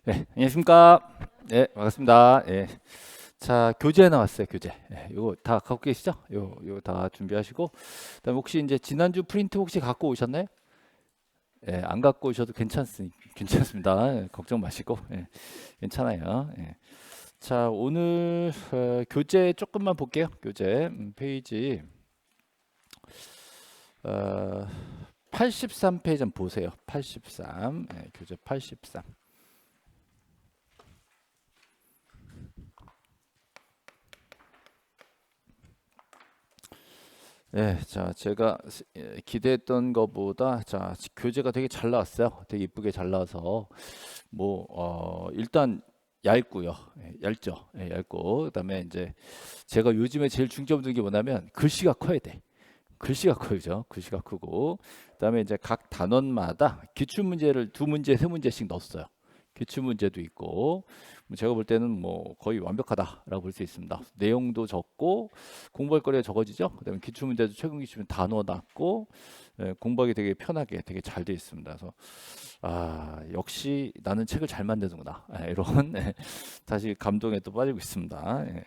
네, 안녕하십니까? 네, 반갑습니다. 예. 자, 교재 나왔어요, 교재. 예, 이거 다 갖고 계시죠? 요거 다 준비하시고. 그다음에 혹시 이제 지난주 프린트 혹시 갖고 오셨나요? 예, 안 갖고 오셔도 괜찮습니다. 예, 걱정 마시고. 예, 괜찮아요. 예. 자, 오늘 교재 조금만 볼게요. 교재 페이지 어, 83페이지 좀 보세요. 83. 예, 교재 83. 네, 자, 제가 기대했던 것보다 교재가 되게 잘 나왔어요. 되게 이쁘게 잘 나와서 일단 얇고요. 예, 얇죠. 예, 얇고 그다음에 이제 제가 요즘에 제일 중점 두는 게 뭐냐면 글씨가 커야 돼. 글씨가 커야죠. 글씨가 크고 그다음에 이제 각 단원마다 기출 문제를 두 문제, 세 문제씩 넣었어요. 기출 문제도 있고 제가 볼 때는 뭐 거의 완벽하다라고 볼 수 있습니다. 내용도 적고 공부할 거리가 적어지죠. 그다음에 기출 문제도 최근 기출은 단어 낮고 공부하기 되게 편하게 되게 잘 되어 있습니다. 그래서 역시 나는 책을 잘 만드는구나. 이런 다시 감동에 또 빠지고 있습니다. 예.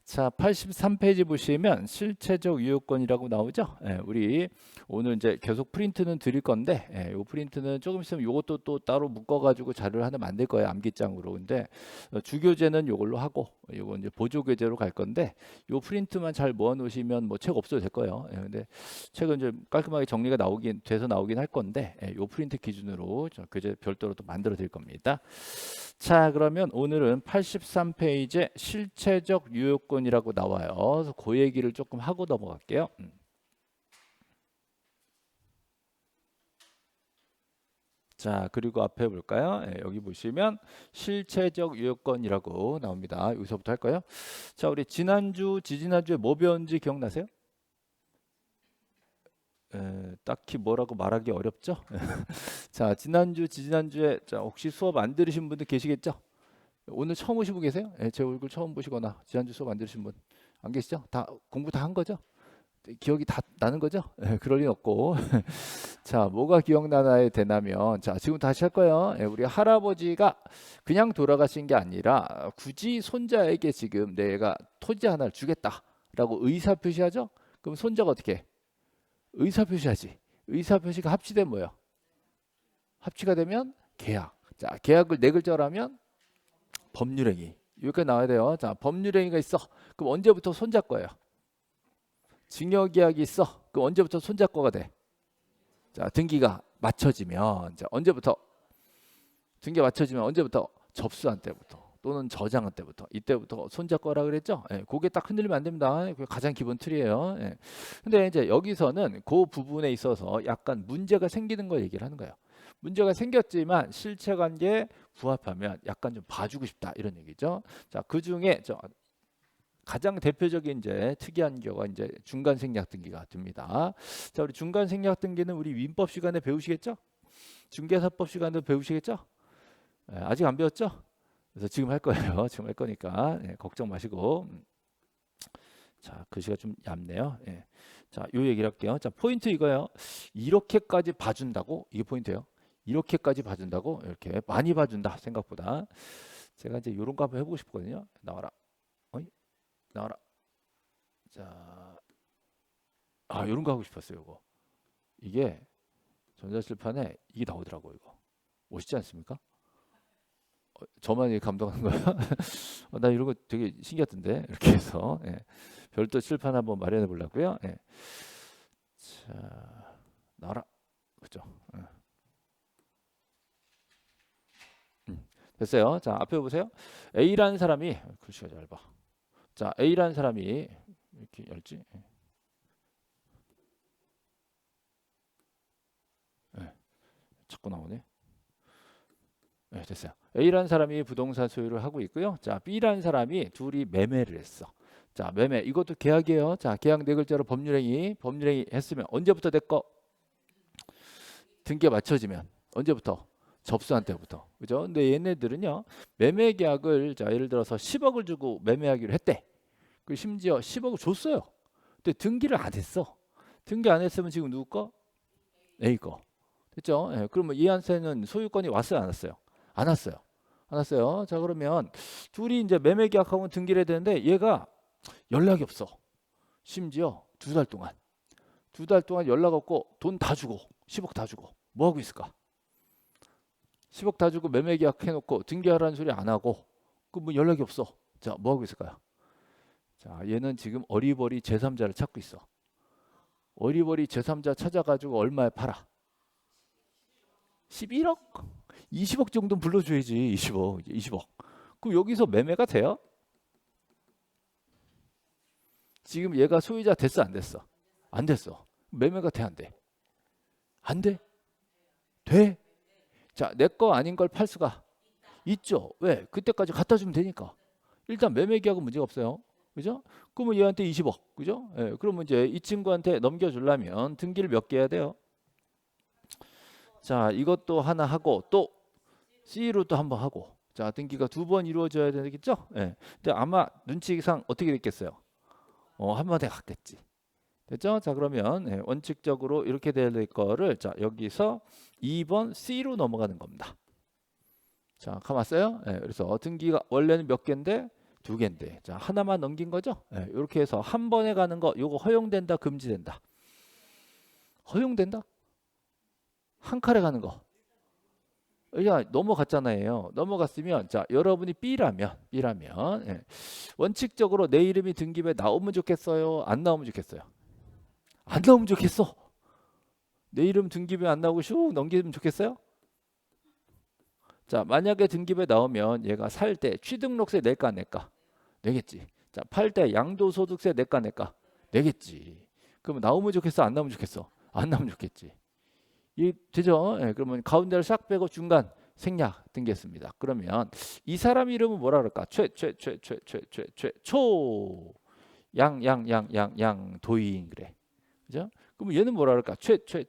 자, 83페이지 보시면 실체적 유효권이라고 나오죠. 우리 오늘 이제 계속 프린트는 드릴 건데, 이 프린트는 조금 있으면 이것도 또 따로 묶어가지고 자료를 하나 만들 거예요. 암기장으로. 근데 주교재는 이걸로 하고, 이거 이제 보조교재로 갈 건데, 이 프린트만 잘 모아놓으시면 뭐 책 없어도 될 거예요. 근데 책은 이제 깔끔하게 정리가 나오긴 할 건데, 이 프린트 기준으로 저 교재 별도로 또 만들어 드릴 겁니다. 자, 그러면 오늘은 83페이지에 실체적 유효권이라고 나와요. 그래서 그 얘기를 조금 하고 넘어갈게요. 자, 그리고 앞에 볼까요? 여기 보시면 실체적 유효권이라고 나옵니다. 여기서부터 할까요? 자, 우리 지난주, 지지난주에 뭐 배웠는지 기억나세요? 딱히 뭐라고 말하기 어렵죠? 자, 지난주, 지지난주에 혹시 수업 안 들으신 분들 계시겠죠? 오늘 처음 오시고 계세요? 제 얼굴 처음 보시거나 지난주 수업 안 들으신 분 안 계시죠? 다 공부 다 한 거죠? 기억이 다 나는 거죠? 그럴 리 없고. 자, 뭐가 기억나나에 되냐면, 자, 지금 다시 할 거예요. 우리 할아버지가 그냥 돌아가신 게 아니라 굳이 손자에게 지금 내가 토지 하나를 주겠다라고 의사 표시하죠? 그럼 손자가 어떻게 해? 의사 표시하지. 의사 표시가 합치되면 뭐예요? 합치가 되면 계약. 자, 계약을 네 글자로 하면 법률행위. 여기까지 나와야 돼요. 자, 법률행위가 있어. 그럼 언제부터 손자 거예요? 증여계약이 있어. 그럼 언제부터 손자 거가 돼? 자, 등기가 맞춰지면 자, 언제부터 등기가 맞춰지면 언제부터 접수한 때부터 또는 저장한 때부터 이때부터 손자 거라 그랬죠? 그게 딱 흔들리면 안 됩니다. 그게 가장 기본 틀이에요. 근데 이제 여기서는 그 부분에 있어서 약간 문제가 생기는 걸 얘기를 하는 거예요. 문제가 생겼지만 실체관계에 부합하면 약간 좀 봐주고 싶다 이런 얘기죠. 자, 그 중에 가장 대표적인 이제 특이한 경우가 이제 중간 생략 등기가 됩니다. 자, 우리 중간 생략 등기는 우리 민법 시간에 배우시겠죠? 중개사법 시간에 배우시겠죠? 아직 안 배웠죠? 그래서 지금 할 거예요. 지금 할 거니까 걱정 마시고. 자, 글씨가 좀 얇네요. 자, 요 얘기를 할게요. 자, 포인트 이거예요. 이렇게까지 봐준다고? 이게 포인트예요. 이렇게까지 봐준다고? 이렇게 많이 봐준다 생각보다. 제가 이제 이런 거 한번 해보고 싶거든요. 나와라. 어이? 나와라. 자, 이런 거 하고 싶었어요. 이거. 이게 전자칠판에 이게 나오더라고 이거. 멋있지 않습니까? 저만 이 감동하는 거야? 나 이런 거 되게 신기하던데 이렇게 해서 별도 칠판 한번 마련해 보려고요. 자, 나와라. 그죠? 됐어요. 자, 앞에 보세요. A라는 사람이 글씨가 얇아. 자, A라는 사람이 이렇게 얇지? 자꾸 나오네. 됐어요. A라는 사람이 부동산 소유를 하고 있고요. 자, B라는 사람이 둘이 매매를 했어. 자, 매매. 이것도 계약이에요. 자, 계약 네 글자로 법률행위 했으면 언제부터 됐고 등기가 맞춰지면 언제부터? 접수한 때부터. 그죠? 근데 얘네들은요. 매매 계약을 자, 예를 들어서 10억을 주고 매매하기로 했대. 그 심지어 10억을 줬어요. 근데 등기를 안 했어. 등기 안 했으면 지금 누구 거? A 거. 됐죠? 그러면 얘한테는 소유권이 왔어요, 안 왔어요? 안 왔어요. 안 왔어요. 자, 그러면 둘이 이제 매매 계약하고 등기를 해야 되는데 얘가 연락이 없어. 심지어 2달 동안. 2달 동안 연락 없고 돈 다 주고 10억 다 주고 뭐 하고 있을까? 10억 다 주고 매매 계약 해놓고 등기하라는 소리 안 하고 그 뭐 연락이 없어. 자, 뭐 하고 있을까요? 자, 얘는 지금 어리버리 제3자를 찾고 있어. 어리버리 제3자 찾아가지고 얼마에 팔아? 11억? 20억 정도는 불러줘야지. 20억. 그럼 여기서 매매가 돼요? 지금 얘가 소유자 됐어, 안 됐어? 안 됐어. 매매가 돼, 안 돼? 안 돼? 돼? 자, 내 거 아닌 걸 팔 수가 있죠. 왜? 그때까지 갖다 주면 되니까. 일단 매매 계약은 문제가 없어요. 그죠? 그러면 얘한테 20억. 그죠? 예, 그러면 이제 이 친구한테 넘겨주려면 등기를 몇 개 해야 돼요? 자, 이것도 하나 하고 또 C로 또 한 번 하고. 자, 등기가 2번 이루어져야 되겠죠? 예. 근데 아마 눈치상 어떻게 됐겠어요? 한 번에 갔겠지. 됐죠? 자, 그러면 원칙적으로 이렇게 될 거를 자, 여기서 2번 C로 넘어가는 겁니다. 자, 가봤어요? 그래서 등기가 원래는 몇 개인데 2개인데 자, 하나만 넘긴 거죠? 이렇게 해서 한 번에 가는 거 요거 허용된다, 금지된다? 허용된다? 한 칼에 가는 거. 야, 넘어갔잖아요. 넘어갔으면 자, 여러분이 B라면 원칙적으로 내 이름이 등기부에 나오면 좋겠어요? 안 나오면 좋겠어요? 안 나오면 좋겠어. 내 이름 등기부에 안 나오고 슉 넘기면 좋겠어요? 자, 만약에 등기부에 나오면 얘가 살 때 취등록세 낼까 안 낼까? 내겠지. 자, 팔 때 양도소득세 낼까 안 낼까? 내겠지. 그러면 나오면 좋겠어? 안 나오면 좋겠어? 안 나오면 좋겠지. 이 되죠? 그러면 가운데를 싹 빼고 중간 생략 등기했습니다. 그러면 이 사람 이름은 뭐라 그럴까? 최초 도인 그래. 그죠? 그럼 얘는 뭐라 그럴까? 최종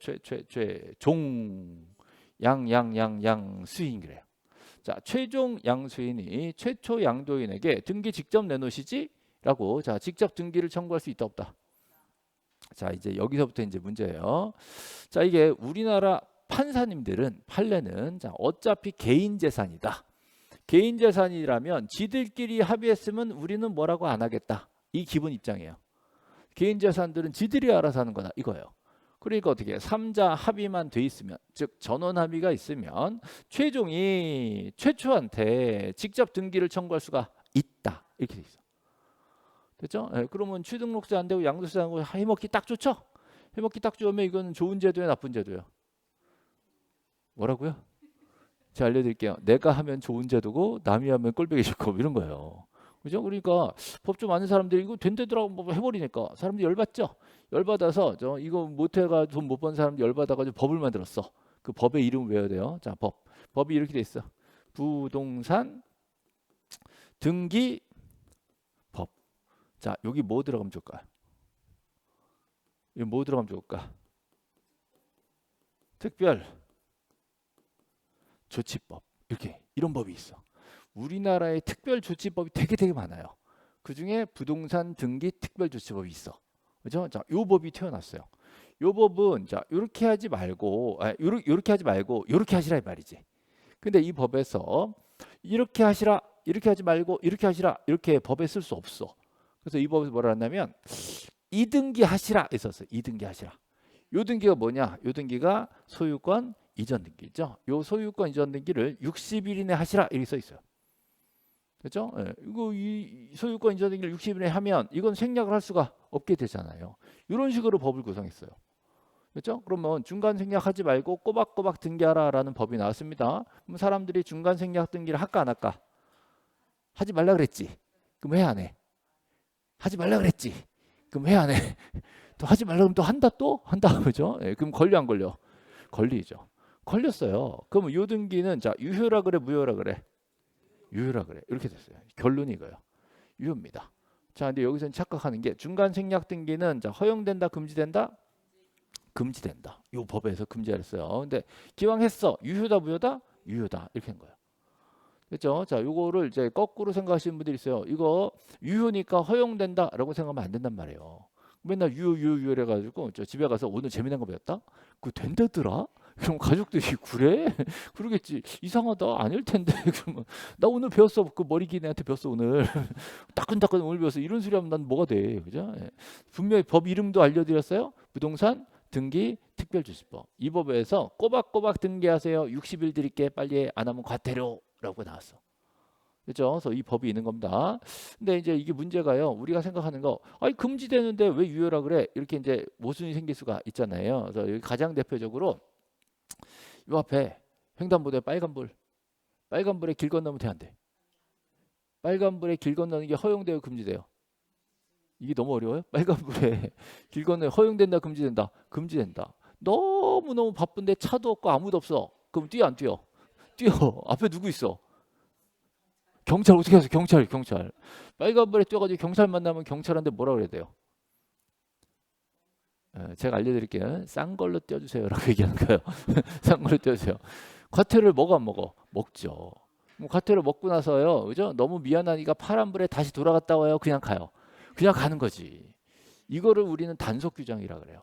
수인 그래요. 자, 최종 양수인이 최초 양도인에게 등기 직접 내놓으시지? 라고 자, 직접 등기를 청구할 수 있다 없다? 자, 이제 여기서부터 이제 문제예요. 자, 이게 우리나라 판사님들은 판례는 자, 어차피 개인 재산이다. 개인 재산이라면 지들끼리 합의했으면 우리는 뭐라고 안 하겠다. 이 기본 입장이에요. 개인 재산들은 지들이 알아서 하는 거다 이거예요. 그러니까 어떻게 3자 합의만 돼 있으면 즉 전원 합의가 있으면 최종이 최초한테 직접 등기를 청구할 수가 있다. 이렇게 돼 있어. 됐죠? 그러면 취등록세 안 되고 양도세 안 되고 해먹기 딱 좋죠? 해먹기 딱 좋으면 이거는 좋은 제도예요, 나쁜 제도예요? 뭐라고요? 제가 알려드릴게요. 내가 하면 좋은 제도고 남이 하면 꼴보기 싫고 이런 거예요. 그죠? 그러니까 법 좀 아는 사람들이 이거 된대더라고 뭐 해버리니까 사람들이 열받죠? 열받아서 저 이거 못해가 돈 못 번 사람들 열받아가지고 법을 만들었어. 그 법의 이름 외워야 돼요. 자, 법이 이렇게 돼 있어. 부동산 등기 법. 자, 여기 뭐 들어가면 좋을까요? 여기 뭐 들어가면 좋을까? 특별 조치법. 이렇게 이런 법이 있어. 우리나라의 특별조치법이 되게 많아요. 그중에 부동산 등기 특별조치법이 있어. 그죠? 자, 요 법이 태어났어요. 요 법은 자, 요렇게 하지 말고 요렇게 하지 말고 요렇게 하시라 이 말이지. 근데 이 법에서 이렇게 하시라, 이렇게 하지 말고 이렇게 하시라 이렇게 법에 쓸 수 없어. 그래서 이 법에서 뭐라 했냐면 이등기 하시라 있었어요. 이등기 하시라. 요 등기가 뭐냐? 요 등기가 소유권 이전 등기죠. 요 소유권 이전 등기를 60일 이내 하시라 이렇게 써 있어요. 그렇죠? 이거 이 소유권 이전 등기를 60일 이내 하면 이건 생략을 할 수가 없게 되잖아요. 이런 식으로 법을 구성했어요. 그렇죠? 그러면 중간 생략하지 말고 꼬박꼬박 등기하라라는 법이 나왔습니다. 그럼 사람들이 중간 생략 등기를 할까 안 할까? 하지 말라 그랬지. 그럼 왜 안 해? 하지 말라 그랬지. 그럼 왜 안 해? 또 하지 말라 그러면 또 한다 또? 한다 그죠? 그럼 걸려 안 걸려? 걸리죠. 걸렸어요. 그럼 요 등기는 자, 유효라 그래 무효라 그래? 유효라 그래. 이렇게 됐어요. 결론이 이거예요. 유효입니다. 자, 근데 여기서는 착각하는 게 중간 생략 등기는 자, 허용된다, 금지된다? 금지된다. 요 법에서 금지했어요. 근데 기왕 했어. 유효다, 무효다? 유효다. 이렇게 한 거예요. 됐죠? 자, 요거를 이제 거꾸로 생각하시는 분들이 있어요. 이거 유효니까 허용된다라고 생각하면 안 된단 말이에요. 맨날 유효 해가지고 저 집에 가서 오늘 재미난 거 배웠다? 그거 된다더라? 그럼 가족들이 그래? 그러겠지. 이상하다. 아닐 텐데. 그러면 나 오늘 배웠어. 그 머리 긴 애한테 배웠어 오늘. 따끈따끈 오늘 배웠어. 이런 소리 하면 난 뭐가 돼? 그죠? 예. 분명히 법 이름도 알려드렸어요. 부동산 등기 특별주시법. 이 법에서 꼬박꼬박 등기하세요. 60일 드릴게. 빨리 안 하면 과태료라고 나왔어. 그렇죠? 그래서 이 법이 있는 겁니다. 근데 이제 이게 문제가요. 우리가 생각하는 거, 아니 금지되는데 왜 유효라 그래? 이렇게 이제 모순이 생길 수가 있잖아요. 그래서 여기 가장 대표적으로 이 앞에 횡단보도에 빨간불에 길 건너면 돼, 안 돼? 빨간불에 길 건너는 게 허용돼요, 금지돼요? 이게 너무 어려워요? 빨간불에 길 건너면 허용된다, 금지된다? 금지된다. 너무너무 바쁜데 차도 없고 아무도 없어. 그럼 뛰어, 안 뛰어? 뛰어. 앞에 누구 있어? 경찰 어떻게 하세요? 경찰. 빨간불에 뛰어가지고 경찰 만나면 경찰한테 뭐라 그래야 돼요? 제가 알려드릴게요. 싼 걸로 떼어주세요라고 얘기하는 거예요. 싼 걸로 떼어주세요. 과태료를 먹어 안 먹어? 먹죠. 뭐 과태료 먹고 나서요, 그죠? 너무 미안하니까 파란불에 다시 돌아갔다 와요. 그냥 가요. 그냥 가는 거지. 이거를 우리는 단속 규정이라 그래요.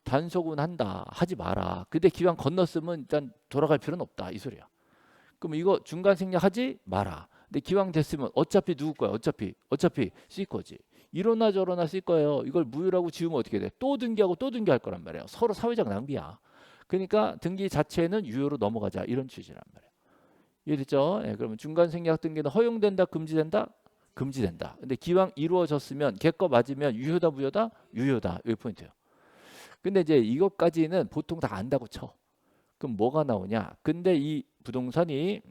단속은 한다. 하지 마라. 근데 기왕 건넜으면 일단 돌아갈 필요는 없다. 이 소리야. 그럼 이거 중간 생략하지 마라. 근데 기왕 됐으면 어차피 누구 거야? 어차피 쓸 거지. 이러나 저러나 쓸 거예요. 이걸 무효라고 지우면 어떻게 돼? 또 등기하고 또 등기할 거란 말이에요. 서로 사회적 낭비야. 그러니까 등기 자체는 유효로 넘어가자. 이런 취지란 말이에요. 이해됐죠? 예, 그러면 중간 생략 등기는 허용된다, 금지된다? 금지된다. 근데 기왕 이루어졌으면 걔 거 맞으면 유효다, 무효다? 유효다. 여기 포인트예요. 근데 이제 이것까지는 보통 다 안다고 쳐. 그럼 뭐가 나오냐? 근데 이 부동산이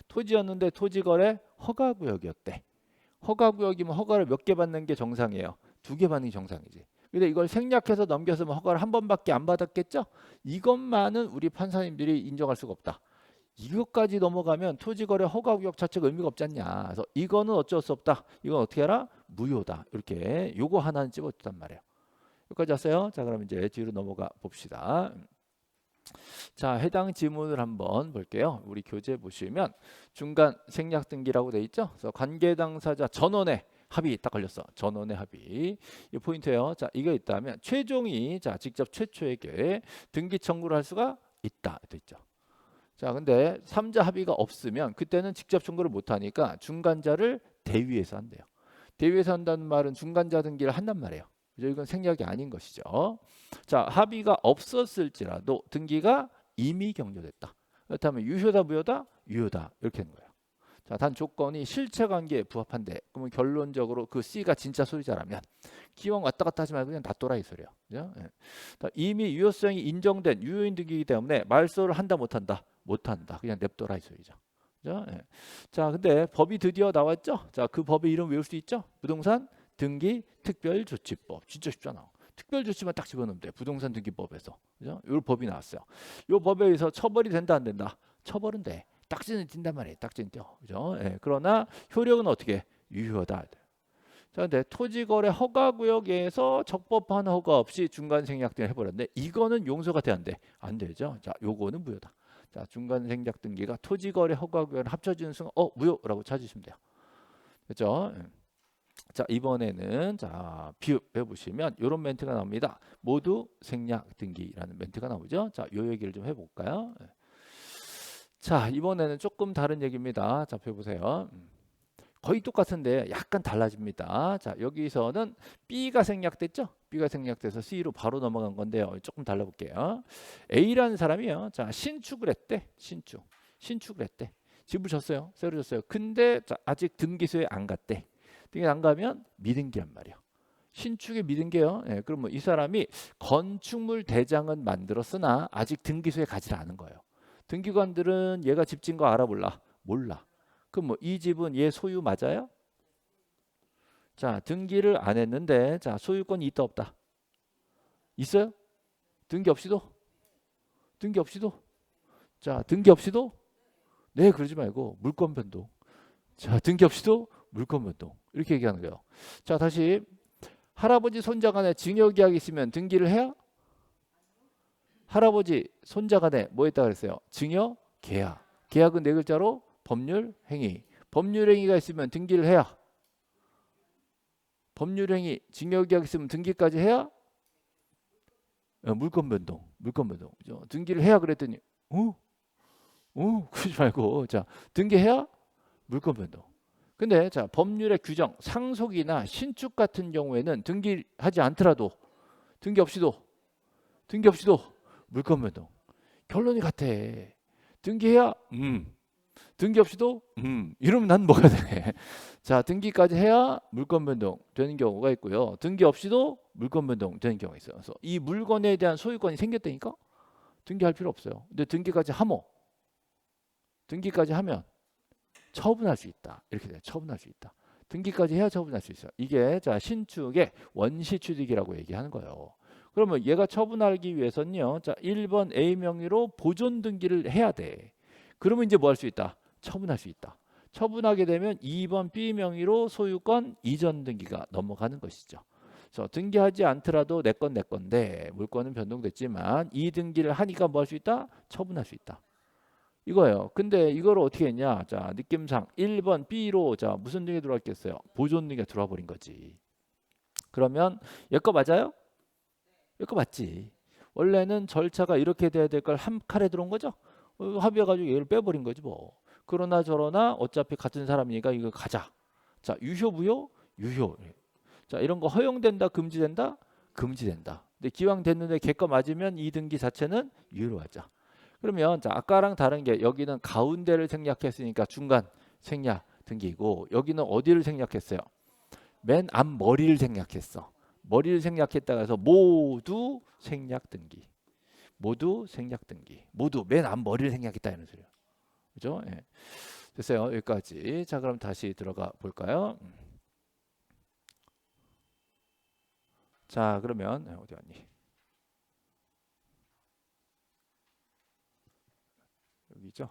토지였는데 토지거래 허가구역이었대. 허가구역이면 허가를 몇 개 받는 게 정상이에요. 2개 받는 게 정상이지. 근데 이걸 생략해서 넘겼으면 허가를 한 번밖에 안 받았겠죠? 이것만은 우리 판사님들이 인정할 수가 없다. 이것까지 넘어가면 토지거래 허가구역 자체가 의미가 없지 않냐. 그래서 이거는 어쩔 수 없다. 이건 어떻게 하라? 무효다. 이렇게 요거 하나는 집어줬단 말이에요. 여기까지 왔어요. 자, 그럼 이제 뒤로 넘어가 봅시다. 자, 해당 지문을 한번 볼게요. 우리 교재 보시면 중간 생략 등기라고 돼 있죠. 그래서 관계 당사자 전원의 합의 딱 걸렸어. 전원의 합의. 이 포인트예요. 자, 이게 있다면 최종이 직접 최초에게 등기 청구를 할 수가 있다. 돼 있죠. 자, 근데 3자 합의가 없으면 그때는 직접 청구를 못 하니까 중간자를 대위에서 한대요. 대위에서 한다는 말은 중간자 등기를 한단 말이에요. 이건 생략이 아닌 것이죠. 자, 합의가 없었을지라도 등기가 이미 경료됐다. 그렇다면 유효다, 무효다? 유효다. 이렇게 하는 거예요. 자, 단 조건이 실체관계에 부합한데, 그러면 결론적으로 그 C가 진짜 소유자라면 기왕 왔다 갔다 하지 말고 그냥 놔둬라 이 소리야. 그죠? 예. 이미 유효성이 인정된 유효인 등기이기 때문에 말소를 한다, 못한다? 못한다. 그냥 냅둬라 이 소리죠. 그죠? 예. 자, 근데 법이 드디어 나왔죠? 자, 그 법의 이름 외울 수 있죠? 부동산 등기 특별조치법. 진짜 쉽잖아. 특별조치만 딱 집어넣으면 돼. 부동산 등기법에서. 그죠? 요 법이 나왔어요. 요 법에 의해서 처벌이 된다, 안 된다? 처벌은 돼. 딱지는 띈단 말이에요. 딱지는 띄어. 그죠? 예. 그러나 효력은 어떻게? 유효하다. 자, 근데 토지거래 허가구역에서 적법한 허가 없이 중간 생략 등을 해버렸는데 이거는 용서가 돼, 안 돼? 안 되죠. 자, 요거는 무효다. 자, 중간 생략 등기가 토지거래 허가구역을 합쳐지는 순간 무효라고 찾으시면 돼요. 그렇죠? 자, 이번에는 비읍해 보시면 이런 멘트가 나옵니다. 모두 생략 등기라는 멘트가 나오죠. 자, 요 얘기를 좀 해볼까요? 자, 이번에는 조금 다른 얘기입니다. 자, 펴보세요. 거의 똑같은데 약간 달라집니다. 자, 여기서는 B가 생략됐죠? B가 생략돼서 C로 바로 넘어간 건데요. 조금 달라볼게요. A라는 사람이요. 자, 신축을 했대. 신축을 했대. 집을 졌어요. 새로 졌어요. 근데 아직 등기소에 안 갔대. 등기 안 가면 미등기란 말이에요. 신축에 미등기요. 예, 그러면 이 사람이 건축물 대장은 만들었으나 아직 등기소에 가지 않은 거예요. 등기관들은 얘가 집 진 거 알아, 몰라. 그럼 뭐 이 집은 얘 소유 맞아요? 자, 등기를 안 했는데 자, 소유권이 있다, 없다? 있어요? 등기 없이도? 자, 등기 없이도? 네, 그러지 말고 물권 변동. 자, 등기 없이도 물권 변동. 이렇게 얘기하는 거예요. 자, 다시 할아버지 손자 간에 증여 계약이 있으면 등기를 해야? 할아버지 손자 간에 뭐 했다 그랬어요? 증여 계약. 계약은 네 글자로 법률 행위. 법률 행위가 있으면 등기를 해야? 법률 행위, 증여 계약 있으면 등기까지 해야? 물권 변동, 물권 변동. 그죠? 등기를 해야 그랬더니 그러지 말고 자 등기해야 물권 변동. 근데 자 법률의 규정 상속이나 신축 같은 경우에는 등기하지 않더라도 등기 없이도 물권 변동. 결론이 같아. 등기해야 등기 없이도 이러면 난 뭐가 돼? 자 등기까지 해야 물권 변동 되는 경우가 있고요. 등기 없이도 물권 변동 되는 경우가 있어요. 그래서 이 물건에 대한 소유권이 생겼다니까 등기할 필요 없어요. 근데 등기까지 하면 처분할 수 있다. 이렇게 돼요. 처분할 수 있다. 등기까지 해야 처분할 수 있어요. 이게 자 신축의 원시취득이라고 얘기하는 거예요. 그러면 얘가 처분하기 위해서는요. 자 1번 A 명의로 보존 등기를 해야 돼. 그러면 이제 뭐 할 수 있다? 처분할 수 있다. 처분하게 되면 2번 B 명의로 소유권 이전 등기가 넘어가는 것이죠. 그래서 등기하지 않더라도 내 건데 물건은 변동됐지만 이 등기를 하니까 뭐 할 수 있다? 처분할 수 있다. 이거예요. 근데 이거를 어떻게 했냐? 자, 느낌상 1번 B로 자, 무슨 등기 들어왔겠어요? 보존 등기가 들어와 버린 거지. 그러면 얘 거 맞아요? 얘 거 맞지. 원래는 절차가 이렇게 돼야 될 걸 한 칼에 들어온 거죠? 합의해 가지고 얘를 빼버린 거지 뭐. 그러나 저러나 어차피 같은 사람이니까 이거 가자. 자, 유효 무효? 유효. 자, 이런 거 허용된다, 금지된다? 금지된다. 근데 기왕 됐는데 걔 거 맞으면 이 등기 자체는 유효로 하자. 그러면 자 아까랑 다른 게 여기는 가운데를 생략했으니까 중간 생략 등기고 여기는 어디를 생략했어요? 맨 앞머리를 생략했어. 머리를 생략했다가 해서 모두 생략 등기. 모두 생략 등기. 모두 맨 앞머리를 생략했다 이런 소리야. 그죠? 예. 됐어요. 여기까지. 자 그럼 다시 들어가 볼까요? 자 그러면 어디 왔니? 여기죠.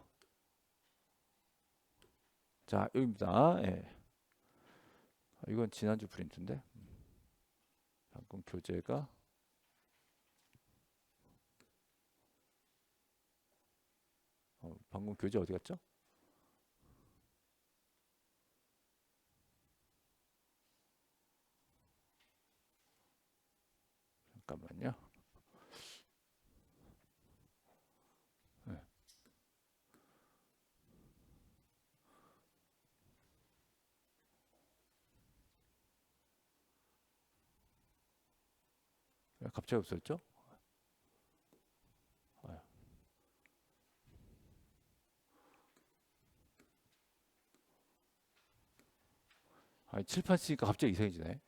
자 여기입니다. 예. 이건 지난주 프린트인데 방금 교재가 방금 교재 어디 갔죠? 잠깐만요. 네. 갑자기 없어졌죠? 칠판 쓰니까 갑자기 이상해지네.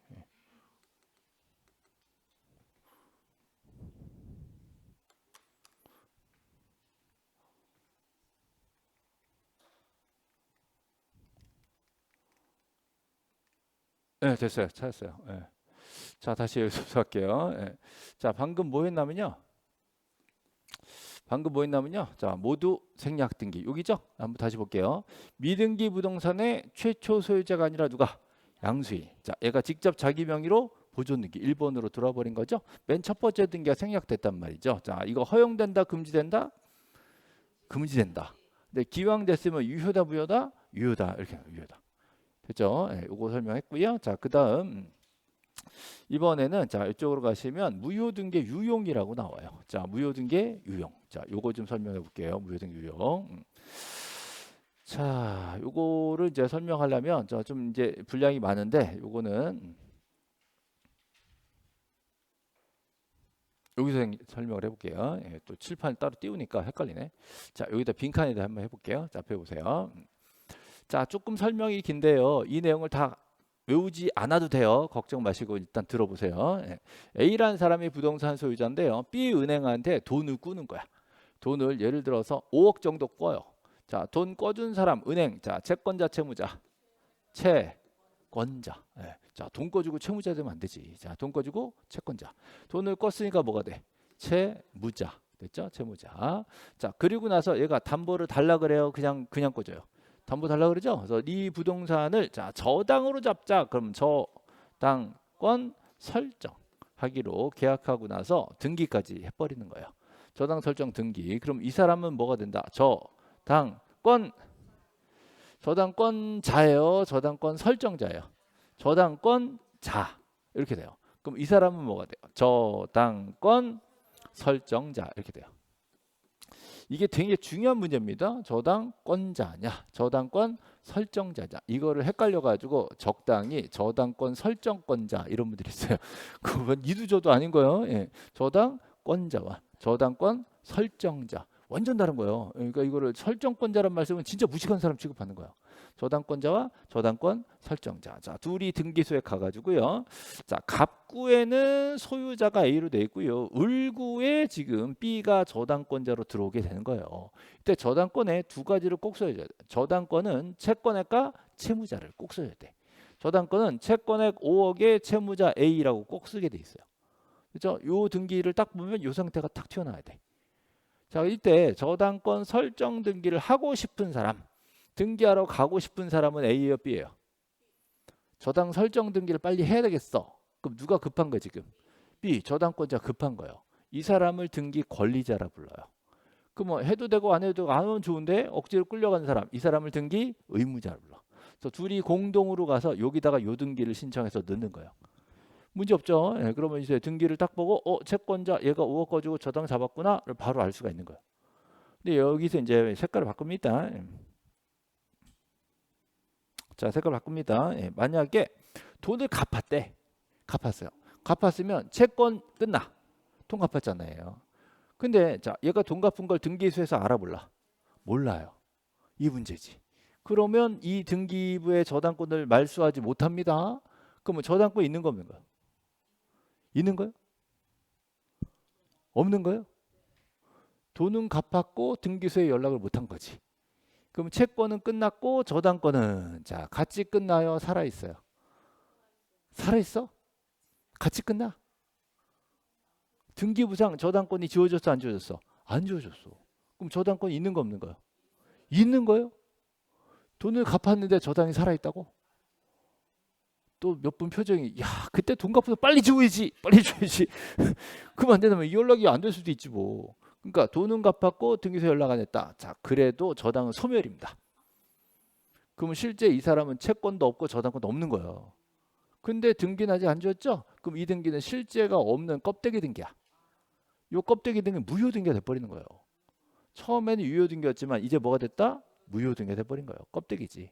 네, 됐어요. 찾았어요. 네. 자, 다시 여기서 할게요. 네. 자, 방금 뭐 했냐면요. 자, 모두 생략 등기. 여기죠? 한번 다시 볼게요. 미등기 부동산의 최초 소유자가 아니라 누가? 양수인. 자, 얘가 직접 자기 명의로 보존 등기 1번으로 들어와 버린 거죠. 맨 첫 번째 등기가 생략됐단 말이죠. 자, 이거 허용된다, 금지된다? 금지된다. 근데 기왕 됐으면 유효다, 무효다? 유효다. 이렇게 유효다. 됐죠? 예, 요거 설명했고요. 자, 그다음 이번에는 자, 이쪽으로 가시면 무효등기 유용이라고 나와요. 자, 무효등기 유용. 자, 요거 좀 설명해 볼게요. 무효등기 유용. 자, 요거를 이제 설명하려면 좀 이제 분량이 많은데 요거는 여기서 설명을 해볼게요. 예, 또 칠판 따로 띄우니까 헷갈리네. 자, 여기다 빈칸에다 한번 해볼게요. 자, 앞에 보세요. 자, 조금 설명이 긴데요. 이 내용을 다 외우지 않아도 돼요. 걱정 마시고 일단 들어보세요. 예. A라는 사람이 부동산 소유자인데요. B 은행한테 돈을 꾸는 거야. 돈을 예를 들어서 5억 정도 꿔요. 자, 돈 꿔준 사람 은행. 자, 채권자, 채무자. 채권자. 예. 자, 돈 꿔주고 채무자 되면 안 되지. 자, 돈 꿔주고 채권자. 돈을 꿨으니까 뭐가 돼? 채무자. 됐죠? 채무자. 자, 그리고 나서 얘가 담보를 달라 그래요. 그냥 꿔줘요. 담보 달라 그러죠. 그래서 이 부동산을 자 저당으로 잡자. 그럼 저당권 설정하기로 계약하고 나서 등기까지 해버리는 거예요. 저당 설정 등기. 그럼 이 사람은 뭐가 된다? 저당권자예요. 저당권 설정자예요. 저당권자 이렇게 돼요. 그럼 이 사람은 뭐가 돼요? 저당권 설정자 이렇게 돼요. 이게 되게 중요한 문제입니다. 저당권자냐, 저당권 설정자냐. 이거를 헷갈려가지고 적당히 저당권 설정권자 이런 분들이 있어요. 그건 이도 저도 아닌 거예요. 예. 저당권자와 저당권 설정자 완전 다른 거예요. 그러니까 이거를 설정권자란 말씀은 진짜 무식한 사람 취급하는 거예요. 저당권자와 저당권 설정자. 자, 둘이 등기소에 가가지고요. 자, 갑구에는 소유자가 A로 돼 있고요. 을구에 지금 B가 저당권자로 들어오게 되는 거예요. 이때 저당권에 두 가지를 꼭 써야 돼요. 저당권은 채권액과 채무자를 꼭 써야 돼. 저당권은 채권액 5억의 채무자 A라고 꼭 쓰게 돼 있어요. 그렇죠? 요 등기를 딱 보면 요 상태가 딱 튀어나와야 돼. 자, 이때 저당권 설정 등기를 하고 싶은 사람, 등기하러 가고 싶은 사람은 A예요, B예요? 저당 설정 등기를 빨리 해야 되겠어. 그럼 누가 급한 거야 지금? B, 저당권자 급한 거예요. 이 사람을 등기 권리자라 불러요. 그럼 뭐 해도 되고 안 해도 되고 안 하면 좋은데 억지로 끌려가는 사람, 이 사람을 등기 의무자라 불러. 그래서 둘이 공동으로 가서 여기다가 요 등기를 신청해서 넣는 거예요. 문제 없죠. 예, 그러면 이제 등기를 딱 보고 채권자 얘가 5억 가지고 저당 잡았구나를 바로 알 수가 있는 거예요. 근데 여기서 이제 색깔을 바꿉니다. 자, 색깔 바꿉니다. 예, 만약에 돈을 갚았대. 갚았어요. 갚았으면 채권 끝나. 돈 갚았잖아요. 근데 자, 얘가 돈 갚은 걸 등기소에서 알아볼라. 몰라요. 이 문제지. 그러면 이 등기부의 저당권을 말소하지 못합니다. 그러면 저당권 있는 거 없는 거예요? 있는 거예요? 없는 거예요? 돈은 갚았고 등기소에 연락을 못한 거지. 그럼 채권은 끝났고 저당권은 자 같이 끝나요? 살아 있어요? 살아 있어? 같이 끝나? 등기부상 저당권이 지워졌어 안 지워졌어? 안 지워졌어. 그럼 저당권 있는 거 없는 거요? 있는 거요? 돈을 갚았는데 저당이 살아 있다고? 또 몇 분 표정이 야 그때 돈 갚아서 빨리 지워야지 빨리 줘야지. 그럼 안 되면 이 연락이 안 될 수도 있지 뭐. 그러니까 돈은 갚았고 등기소 연락 안 했다. 자 그래도 저당은 소멸입니다. 그러면 실제 이 사람은 채권도 없고 저당권도 없는 거예요. 근데 등기는 아직 안 지웠죠? 그럼 이 등기는 실제가 없는 껍데기 등기야. 요 껍데기 등기는 무효 등기가 돼버리는 거예요. 처음에는 유효 등기였지만 이제 뭐가 됐다? 무효 등기가 돼버린 거예요. 껍데기지.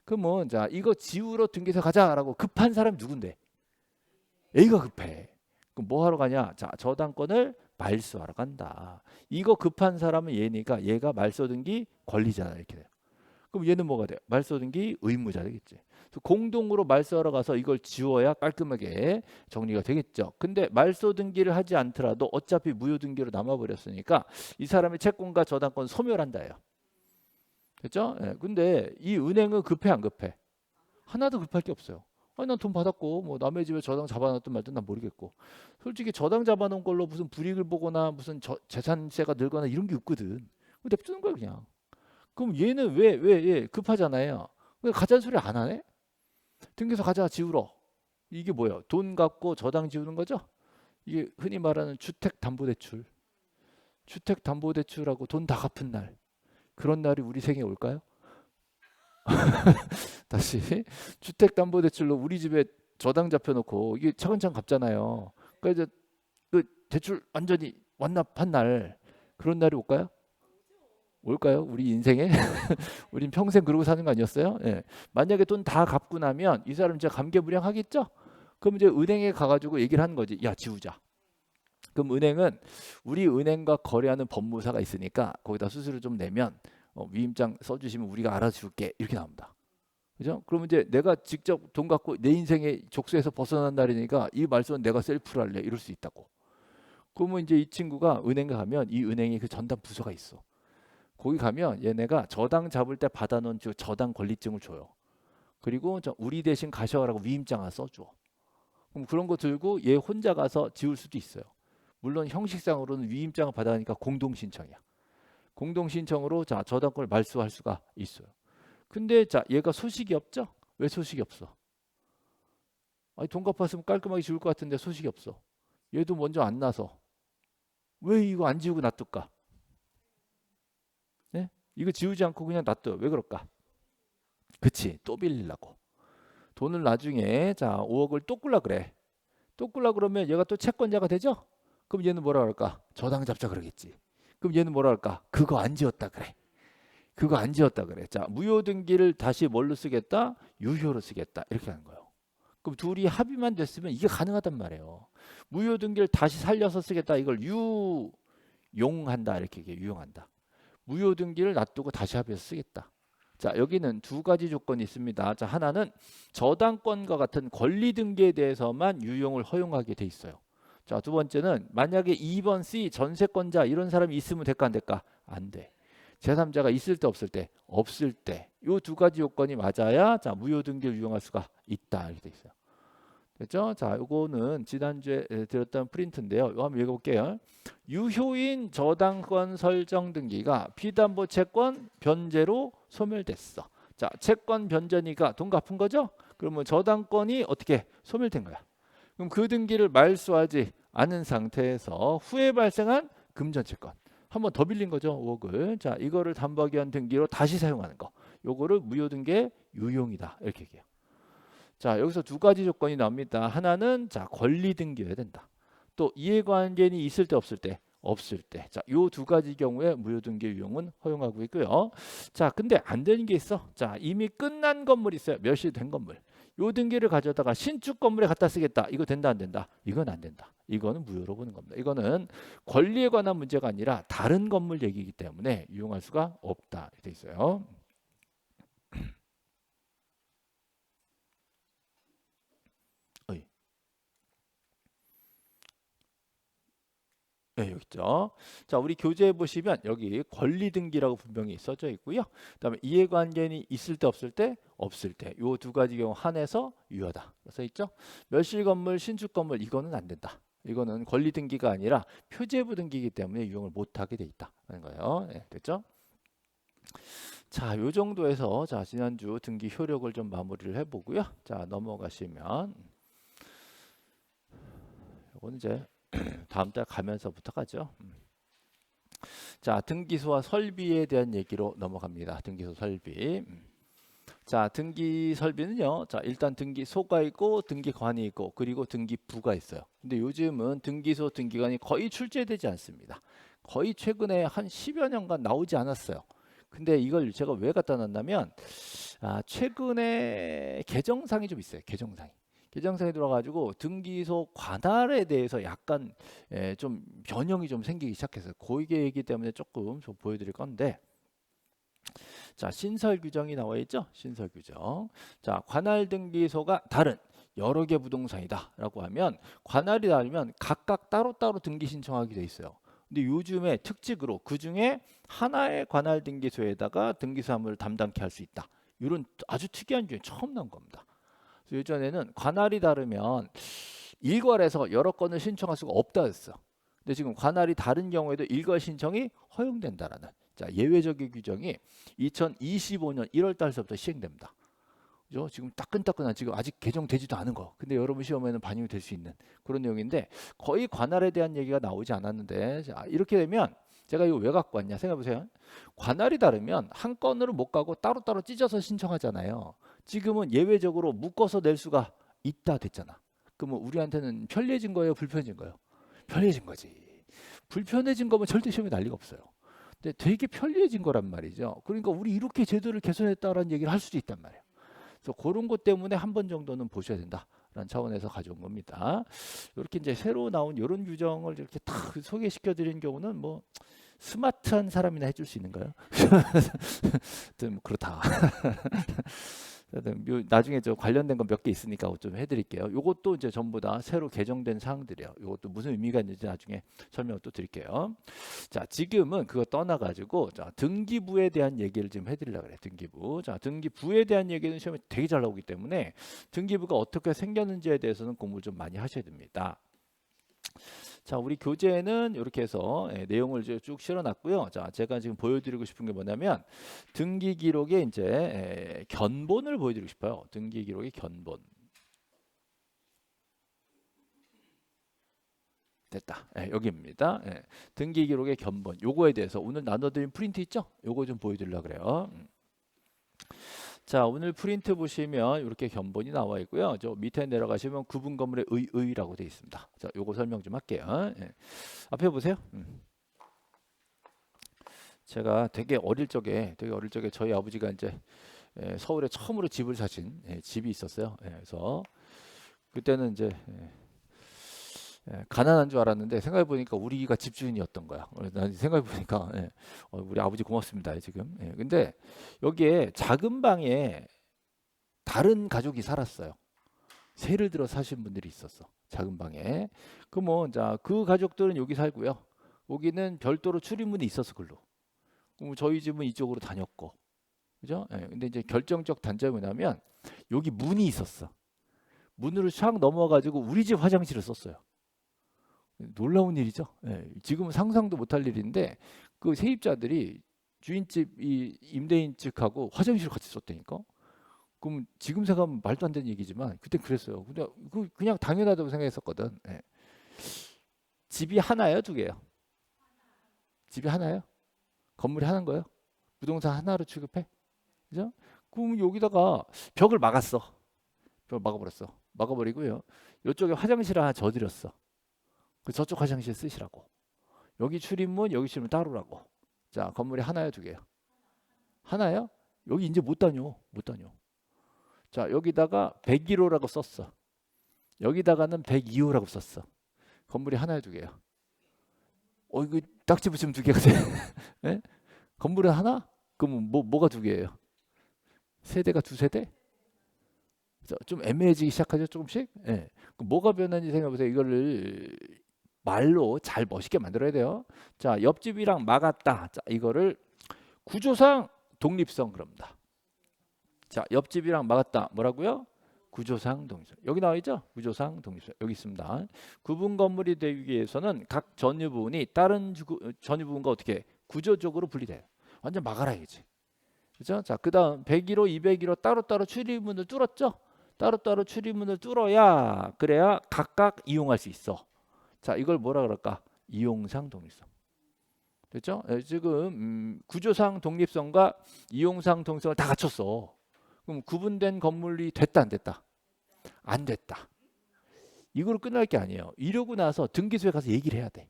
그러면 자 이거 지우러 등기소 가자라고 급한 사람이 누군데? A가 급해. 그럼 뭐 하러 가냐? 자 저당권을 말소하러 간다. 이거 급한 사람은 얘니까 얘가 말소 등기 권리자다 이렇게 돼요. 그럼 얘는 뭐가 돼요? 말소 등기 의무자 되겠지. 그래서 공동으로 말소하러 가서 이걸 지워야 깔끔하게 정리가 되겠죠. 근데 말소 등기를 하지 않더라도 어차피 무효 등기로 남아버렸으니까 이 사람의 채권과 저당권 소멸한다예요. 그렇죠? 예. 근데 이 은행은 급해 안 급해? 하나도 급할 게 없어요. 아니 난 돈 받았고 뭐 남의 집에 저당 잡아놨든 말든 난 모르겠고 솔직히 저당 잡아놓은 걸로 무슨 불이익을 보거나 무슨 재산세가 늘거나 이런 게 없거든. 냅두는 거야 그냥. 그럼 얘는 왜 급하잖아요. 왜 가자는 소리 안 하네? 등기소 가자 지우러. 이게 뭐예요? 돈 갚고 저당 지우는 거죠? 이게 흔히 말하는 주택담보대출. 주택담보대출하고 돈 다 갚은 날. 그런 날이 우리 생에 올까요? 다시 주택담보대출로 우리 집에 저당 잡혀놓고 이게 차근차근 갚잖아요. 그러니까 이제 그 대출 완전히 완납한 날 그런 날이 올까요? 올까요? 우리 인생에? 우린 평생 그러고 사는 거 아니었어요? 예. 만약에 돈 다 갚고 나면 이 사람 진짜 감개무량하겠죠? 그럼 이제 은행에 가가지고 얘기를 하는 거지. 야 지우자. 그럼 은행은 우리 은행과 거래하는 법무사가 있으니까 거기다 수수료 좀 내면 위임장 써주시면 우리가 알아줄게 이렇게 나옵니다. 그죠? 그러면 이제 내가 직접 돈 갖고 내 인생의 족쇄에서 벗어난 날이니까 이 말씀은 내가 셀프로 할래 이럴 수 있다고. 그러면 이제 이 친구가 은행에 가면 이 은행에 그 전담 부서가 있어. 거기 가면 얘네가 저당 잡을 때 받아놓은 저당 권리증을 줘요. 그리고 우리 대신 가셔라고 위임장 하나 써줘. 그럼 그런 거 들고 얘 혼자 가서 지울 수도 있어요. 물론 형식상으로는 위임장을 받아니까 공동신청이야. 공동신청으로 자 저당권을 말소할 수가 있어요. 근데 자 얘가 소식이 없죠? 왜 소식이 없어? 아니 돈 갚았으면 깔끔하게 지울 것 같은데 소식이 없어. 얘도 먼저 안 나서 왜 이거 안 지우고 놔둘까? 네? 이거 지우지 않고 그냥 놔둬. 왜 그럴까? 그치 또 빌리려고. 돈을 나중에 자 5억을 또 끌라 그래. 또 끌라 그러면 얘가 또 채권자가 되죠? 그럼 얘는 뭐라 그럴까? 저당 잡자 그러겠지. 그럼 얘는 뭐라 할까? 그거 안 지었다 그래. 그거 안 지었다 그래. 자, 무효 등기를 다시 뭘로 쓰겠다? 유효로 쓰겠다. 이렇게 하는 거예요. 그럼 둘이 합의만 됐으면 이게 가능하단 말이에요. 무효 등기를 다시 살려서 쓰겠다. 이걸 유용한다. 이렇게 얘기해. 유용한다. 무효 등기를 놔두고 다시 합의해서 쓰겠다. 자, 여기는 두 가지 조건이 있습니다. 자, 하나는 저당권과 같은 권리 등기에 대해서만 유용을 허용하게 돼 있어요. 자, 두 번째는 만약에 2번 C 전세권자 이런 사람이 있으면 될까 안 될까? 안 돼. 제3자가 있을 때 없을 때 없을 때 이 두 가지 요건이 맞아야 자 무효 등기를 유용할 수가 있다 이렇게 돼 있어요. 됐죠? 자, 요거는 지난주에 드렸던 프린트인데요. 이거 한번 읽어볼게요. 유효인 저당권 설정 등기가 비담보 채권 변제로 소멸됐어. 자, 채권 변제니까 돈 갚은 거죠? 그러면 저당권이 어떻게 소멸된 거야? 그럼 그 등기를 말소하지 않은 상태에서 후에 발생한 금전채권 한 번 더 빌린 거죠. 5억을. 자, 이거를 담보하기 위한 등기로 다시 사용하는 거. 요거를 무효등기의 유용이다. 이렇게 얘기해요. 자, 여기서 두 가지 조건이 나옵니다. 하나는 자, 권리 등기여야 된다. 또 이해관계인이 있을 때 없을 때 없을 때. 자, 요 두 가지 경우에 무효등기 유용은 허용하고 있고요. 자, 근데 안 되는 게 있어. 자, 이미 끝난 건물이 있어요. 몇 시 된 건물. 요 등기를 가져다가 신축 건물에 갖다 쓰겠다. 이거 된다 안 된다? 이건 안 된다. 이거는 무효로 보는 겁니다. 이거는 권리에 관한 문제가 아니라 다른 건물 얘기이기 때문에 유용할 수가 없다. 이렇게 돼 있어요. 네, 여기 있죠. 자, 우리 교재에 보시면 여기 권리 등기라고 분명히 써져 있고요. 그다음에 이해관계인이 있을 때 없을 때 없을 때 요 두 가지 경우 한해서 유효하다. 써 있죠. 멸실 건물, 신축 건물 이거는 안 된다. 이거는 권리 등기가 아니라 표제부 등기이기 때문에 유용을 못 하게 돼 있다는 거예요. 네, 됐죠? 자, 요 정도에서 자, 지난주 등기 효력을 좀 마무리를 해 보고요. 자, 넘어가시면 요거는 이제 다음 달 가면서부터 가죠. 자, 등기소와 설비에 대한 얘기로 넘어갑니다. 등기소 설비. 자, 등기 설비는요. 자, 일단 등기소가 있고 등기관이 있고 그리고 등기부가 있어요. 근데 요즘은 등기소 등기관이 거의 출제되지 않습니다. 거의 최근에 한 10여 년간 나오지 않았어요. 근데 이걸 제가 왜 갖다 놨냐면 최근에 개정상이 좀 있어요. 개정상이 들어가지고 등기소 관할에 대해서 약간 좀 변형이 좀 생기기 시작했어요. 그게 때문에 조금 좀 보여드릴 건데, 자, 신설 규정이 나와 있죠. 신설 규정. 자, 관할 등기소가 다른 여러 개 부동산이다라고 하면 관할이 다르면 각각 따로따로 등기 신청하게 돼 있어요. 근데 요즘에 특징으로 그 중에 하나의 관할 등기소에다가 등기 사무를 담당케 할 수 있다. 이런 아주 특이한 중에 처음 나온 겁니다. 예전에는 관할이 다르면 일괄해서 여러 건을 신청할 수가 없다 했어. 근데 지금 관할이 다른 경우에도 일괄 신청이 허용된다라는 자, 예외적인 규정이 2025년 1월 달서부터 시행됩니다. 그죠? 지금 따끈따끈한 지금 아직 개정되지도 않은 거. 근데 여러분 시험에는 반영이 될 수 있는 그런 내용인데 거의 관할에 대한 얘기가 나오지 않았는데 자, 이렇게 되면 제가 이거 왜 갖고 왔냐 생각해 보세요. 관할이 다르면 한 건으로 못 가고 따로따로 찢어서 신청하잖아요. 지금은 예외적으로 묶어서 낼 수가 있다 됐잖아. 그러면 우리한테는 편리해진 거예요, 불편해진 거예요? 편리해진 거지. 불편해진 거면 절대 시험에 날 리가 없어요. 근데 되게 편리해진 거란 말이죠. 그러니까 우리 이렇게 제도를 개선했다라는 얘기를 할 수도 있단 말이에요. 그래서 그런 것 때문에 한 번 정도는 보셔야 된다라는 차원에서 가져온 겁니다. 이렇게 이제 새로 나온 이런 규정을 이렇게 딱 소개시켜 드린 경우는 뭐 스마트한 사람이나 해줄 수 있는가요? 좀 그렇다. 나중에 저 관련된 거 몇 개 있으니까 좀 해드릴게요. 이것도 이제 전부 다 새로 개정된 사항들이에요. 이것도 무슨 의미가 있는지 나중에 설명을 또 드릴게요. 자, 지금은 그거 떠나가지고 자, 등기부에 대한 얘기를 좀 해드리려고 그래요. 등기부. 자, 등기부에 대한 얘기는 시험에 되게 잘 나오기 때문에 등기부가 어떻게 생겼는지에 대해서는 공부를 좀 많이 하셔야 됩니다. 자, 우리 교재는 이렇게 해서 내용을 쭉 실어놨고요. 자, 제가 지금 보여드리고 싶은 게 뭐냐면 등기 기록의 이제 견본을 보여드리고 싶어요. 등기 기록의 견본. 됐다. 여기입니다. 등기 기록의 견본. 요거에 대해서 오늘 나눠드린 프린트 있죠? 요거 좀 보여드리려고 그래요. 자, 오늘 프린트 보시면 이렇게 견본이 나와 있고요. 저 밑에 내려가시면 구분 건물의 의라고 되어 있습니다. 자, 요거 설명 좀 할게요. 예. 앞에 보세요. 제가 되게 어릴 적에 저희 아버지가 이제 서울에 처음으로 집을 사신 집이 있었어요. 그래서 그때는 이제 가난한 줄 알았는데 생각해 보니까 우리가 집주인이었던 거야. 난 생각해 보니까 우리 아버지 고맙습니다 지금. 근데 여기에 작은 방에 다른 가족이 살았어요. 세를 들어 사신 분들이 있었어. 작은 방에. 그 가족들은 여기 살고요. 여기는 별도로 출입문이 있어서 글로. 그럼 저희 집은 이쪽으로 다녔고, 그죠? 근데 이제 결정적 단점이 뭐냐면 여기 문이 있었어. 문으로 샥 넘어가지고 우리 집 화장실을 썼어요. 놀라운 일이죠. 지금은 상상도 못할 일인데 그 세입자들이 주인집 이 임대인 측하고 화장실을 같이 썼다니까. 그럼 지금 생각하면 말도 안 되는 얘기지만 그때 그랬어요. 근데 그냥 당연하다고 생각했었거든. 집이 하나예요, 두 개요? 집이 하나예요? 건물이 하나인 거예요? 부동산 하나로 취급해? 그죠? 그럼 여기다가 벽을 막았어. 벽을 막아버렸어. 막아버리고요. 이쪽에 화장실 하나 져드렸어. 저쪽 화장실 쓰시라고. 여기 출입문, 여기 출입문 따로라고. 자, 건물이 하나요, 두 개요? 하나요? 여기 이제 못 다녀. 자, 여기다가 101호라고 썼어. 여기다가는 102호라고 썼어. 건물이 하나요, 두 개요? 이거 딱지 붙이면 두 개가 돼. 네? 건물은 하나? 그럼 뭐가 두 개예요? 세대가 두 세대? 좀 애매해지기 시작하죠, 조금씩? 그럼 뭐가 변하는지 생각해보세요. 이거를 말로 잘 멋있게 만들어야 돼요. 자, 옆집이랑 막았다. 자, 이거를 구조상 독립성 그럽니다. 자, 옆집이랑 막았다. 뭐라고요? 구조상 독립성. 여기 나와 있죠? 구조상 독립성. 여기 있습니다. 구분 건물이 되기 위해서는 각 전유 부분이 다른 전유 부분과 어떻게 구조적으로 분리돼요. 완전 막아라야지. 그죠? 자, 그다음 101호, 201호 따로따로 출입문을 뚫었죠? 따로따로 출입문을 뚫어야 그래야 각각 이용할 수 있어. 자, 이걸 뭐라 그럴까? 이용상 독립성. 됐죠? 지금 구조상 독립성과 이용상 독립성을 다 갖췄어. 그럼 구분된 건물이 됐다 안 됐다? 안 됐다. 이걸 끝날 게 아니에요. 이러고 나서 등기소에 가서 얘기를 해야 돼.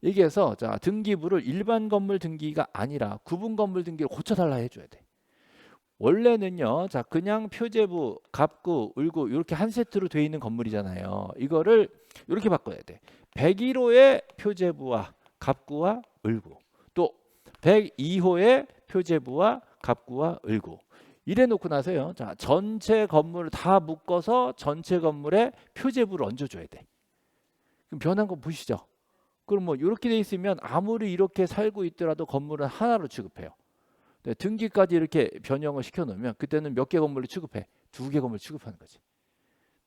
얘기해서 자, 등기부를 일반 건물 등기가 아니라 구분 건물 등기를 고쳐달라 해줘야 돼. 원래는요, 자, 그냥 표제부, 갑구, 을구 이렇게 한 세트로 되어 있는 건물이잖아요. 이거를 이렇게 바꿔야 돼. 101호의 표제부와 갑구와 을구, 또 102호의 표제부와 갑구와 을구. 이래 놓고 나서요, 자, 전체 건물을 다 묶어서 전체 건물에 표제부를 얹어줘야 돼. 그럼 변한 거 보시죠. 그럼 뭐 이렇게 돼 있으면 아무리 이렇게 살고 있더라도 건물은 하나로 취급해요. 네, 등기까지 이렇게 변형을 시켜놓으면 그때는 몇 개 건물을 취급해? 두 개 건물을 취급하는 거지.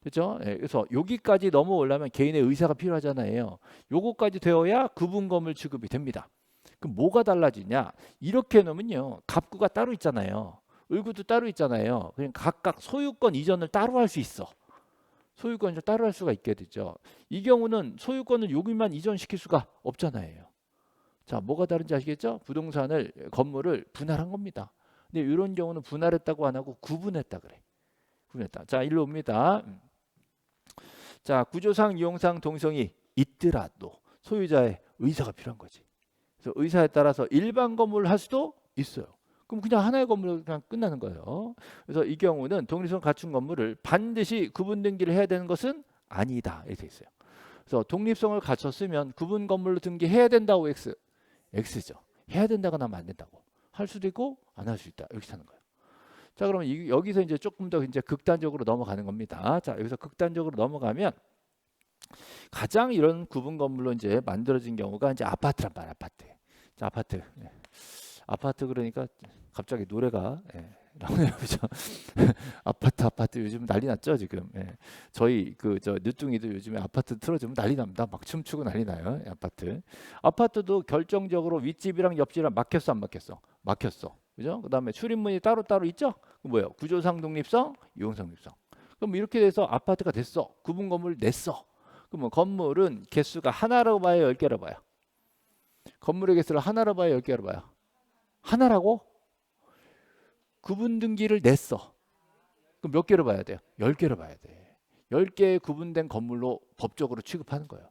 그렇죠? 그래서 여기까지 넘어오려면 개인의 의사가 필요하잖아요. 요거까지 되어야 구분 건물 취급이 됩니다. 그럼 뭐가 달라지냐? 이렇게 놓으면요, 갑구가 따로 있잖아요. 을구도 따로 있잖아요. 그냥 각각 소유권 이전을 따로 할 수 있어. 소유권을 따로 할 수가 있게 되죠. 이 경우는 소유권을 여기만 이전시킬 수가 없잖아요. 자, 뭐가 다른지 아시겠죠? 부동산을, 건물을 분할한 겁니다. 근데 이런 경우는 분할했다고 안 하고 구분했다 그래. 구분했다. 자, 일로 옵니다. 자, 구조상, 이용상 동성이 있더라도 소유자의 의사가 필요한 거지. 그래서 의사에 따라서 일반 건물을 할 수도 있어요. 그럼 그냥 하나의 건물로 그냥 끝나는 거예요. 그래서 이 경우는 독립성 갖춘 건물을 반드시 구분 등기를 해야 되는 것은 아니다. 이렇게 돼 있어요. 그래서 독립성을 갖췄으면 구분 건물로 등기해야 된다고 X죠. 해야 된다거나 하면 안 된다고. 할 수도 있고 안 할 수 있다. 이렇게 하는 거예요. 자, 그러면 여기서 이제 조금 더 이제 극단적으로 넘어가는 겁니다. 자, 여기서 극단적으로 넘어가면 가장 이런 구분 건물로 이제 만들어진 경우가 이제 아파트란 말이야. 아파트. 자, 아파트. 아파트 그러니까 갑자기 노래가 나오네요. 그죠? 아파트 요즘 난리 났죠, 지금. 저희 저 늦둥이도 요즘에 아파트 틀어주면 난리 납니다. 막 춤추고 난리 나요. 아파트도 결정적으로 윗집이랑 옆집이랑 막혔어, 안 막혔어? 막혔어. 그죠? 그다음에 출입문이 따로따로 있죠? 뭐예요? 구조상 독립성, 이용상 독립성. 그럼 이렇게 돼서 아파트가 됐어. 구분 건물 냈어. 그러면 건물은 개수가 하나라고 봐요, 10개라고 봐요? 건물의 개수를 하나로 봐요, 10개로 봐요? 하나라고? 구분 등기를 냈어. 그럼 몇 개로 봐야 돼요? 10개로 봐야 돼. 10개의 구분된 건물로 법적으로 취급하는 거예요.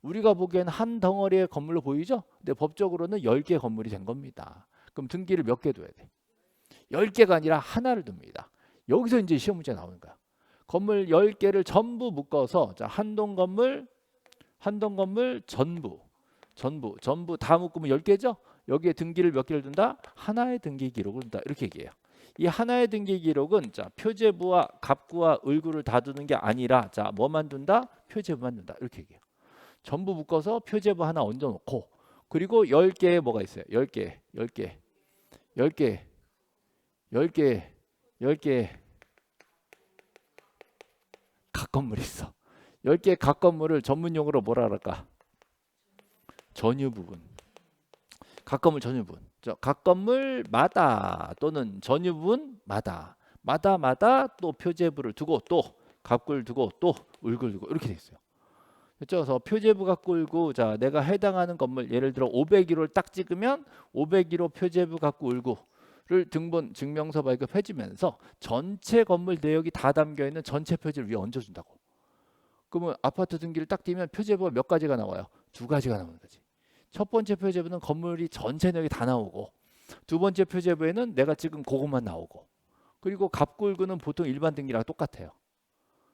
우리가 보기엔 한 덩어리의 건물로 보이죠? 근데 법적으로는 10개 건물이 된 겁니다. 그럼 등기를 몇 개 둬야 돼? 10개가 아니라 하나를 둡니다. 여기서 이제 시험 문제 나오는 거야. 건물 10개를 전부 묶어서 자, 한 동 건물 전부 다 묶으면 10개죠? 여기에 등기를 몇 개를 둔다? 하나의 등기 기록을 둔다. 이렇게 얘기해요. 이 하나의 등기 기록은 자, 표제부와 갑구와 을구를 다 두는 게 아니라 자, 뭐만 둔다? 표제부만 둔다. 이렇게 얘기해요. 전부 묶어서 표제부 하나 얹어 놓고 그리고 10개에 뭐가 있어요? 10개 각 건물이 있어. 10개 각 건물을 전문 용어로 뭐라 그럴까? 전유 부분. 각 건물 전유 부분. 각 건물마다 또는 전유 부분마다 마다 또 표제부를 두고 또 갑구를 두고 또 을구를 두고 이렇게 돼 있어요. 그래서 표제부 갑구 을구 자 내가 해당하는 건물 예를 들어 501호를 딱 찍으면 501호 표제부 갑구 을구를 등본 증명서 발급해 주면서 전체 건물 내역이 다 담겨 있는 전체 표지를 위에 얹어 준다고. 그러면 아파트 등기를 딱 띄면 표제부가 몇 가지가 나와요? 2가지가 나오는 거지. 첫 번째 표제부는 건물이 전체 내역이 다 나오고 두 번째 표제부에는 내가 지금 그것만 나오고 그리고 갑구 을구는 보통 일반 등기랑 똑같아요.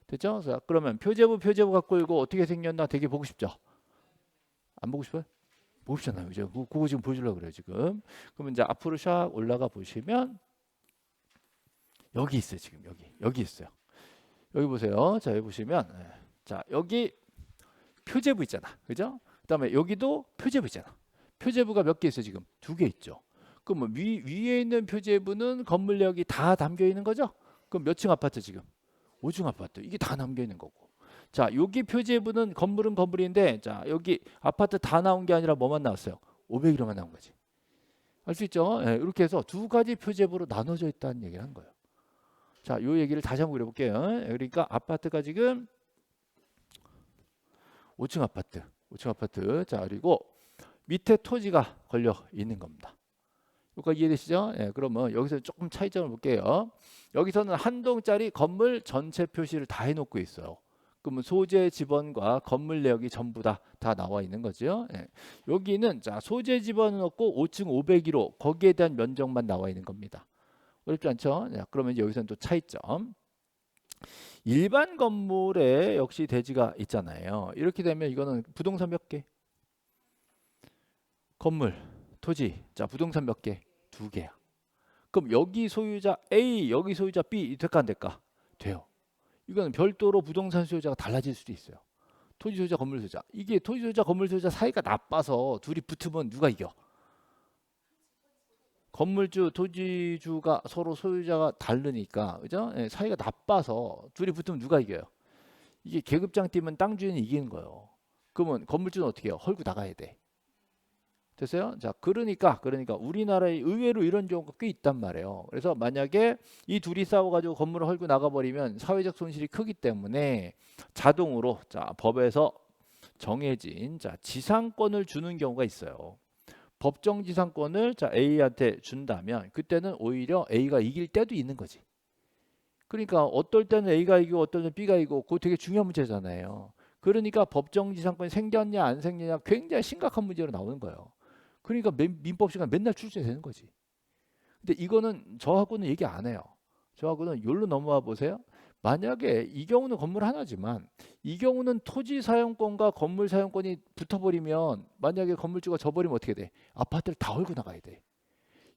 됐죠? 자, 그러면 표제부 갑구 을구 어떻게 생겼나 되게 보고 싶죠? 안 보고 싶어요? 보고 싶잖아요. 이제 그거 지금 보여주려고 그래요 지금. 그러면 이제 앞으로 샥 올라가 보시면 여기 있어요. 지금 여기 있어요. 여기 보세요. 자 여기 보시면 자 여기 표제부 있잖아. 그죠? 그다음에 여기도 표제부 있잖아. 표제부가 몇 개 있어요 지금? 2개 있죠. 그럼 위에 있는 표제부는 건물 내역이 다 담겨 있는 거죠? 그럼 몇 층 아파트 지금? 5층 아파트. 이게 다 남겨 있는 거고. 자 여기 표제부는 건물은 건물인데 자 여기 아파트 다 나온 게 아니라 뭐만 나왔어요? 501호만 나온 거지. 알 수 있죠? 예, 이렇게 해서 2가지 표제부로 나눠져 있다는 얘기를 한 거예요. 자, 요 얘기를 다시 한번 그려볼게요. 그러니까 아파트가 지금 5층 아파트. 자, 그리고 밑에 토지가 걸려 있는 겁니다. 여기까지 이해되시죠? 예, 그러면 여기서 조금 차이점을 볼게요. 여기서는 한 동짜리 건물 전체 표시를 다 해놓고 있어요. 그러면 소재 지번과 건물 내역이 전부 다 나와 있는 거죠. 예. 여기는 자 소재 지번은 없고 5층 501호 거기에 대한 면적만 나와 있는 겁니다. 어렵지 않죠? 자, 그러면 여기서는 또 차이점. 일반 건물에 역시 대지가 있잖아요. 이렇게 되면 이거는 부동산 몇 개? 건물, 토지. 자 부동산 몇 개? 2개야. 그럼 여기 소유자 A, 여기 소유자 B 될까 안 될까? 돼요. 이거는 별도로 부동산 소유자가 달라질 수도 있어요. 토지 소유자, 건물 소유자. 이게 토지 소유자, 건물 소유자 사이가 나빠서 둘이 붙으면 누가 이겨? 건물주, 토지주가 서로 소유자가 다르니까, 그죠? 예, 사이가 나빠서 둘이 붙으면 누가 이겨요? 이게 계급장 뛰면 땅 주인이 이기는 거예요. 그러면 건물주는 어떻게 해요? 헐고 나가야 돼. 됐어요? 자, 그러니까 우리나라에 의외로 이런 경우가 꽤 있단 말이에요. 그래서 만약에 이 둘이 싸워가지고 건물을 헐고 나가버리면 사회적 손실이 크기 때문에 자동으로 자 법에서 정해진 자 지상권을 주는 경우가 있어요. 법정 지상권을 자 A한테 준다면 그때는 오히려 A가 이길 때도 있는 거지. 그러니까 어떨 때는 A가 이기고 어떨 때는 B가 이기고 그거 되게 중요한 문제잖아요. 그러니까 법정 지상권이 생겼냐 안 생겼냐 굉장히 심각한 문제로 나오는 거예요. 그러니까 민법 시간 맨날 출제되는 거지. 근데 이거는 저하고는 얘기 안 해요. 저하고는 여기로 넘어와 보세요. 만약에 이 경우는 건물 하나지만 이 경우는 토지 사용권과 건물 사용권이 붙어버리면 만약에 건물주가 져버리면 어떻게 돼? 아파트를 다 헐고 나가야 돼.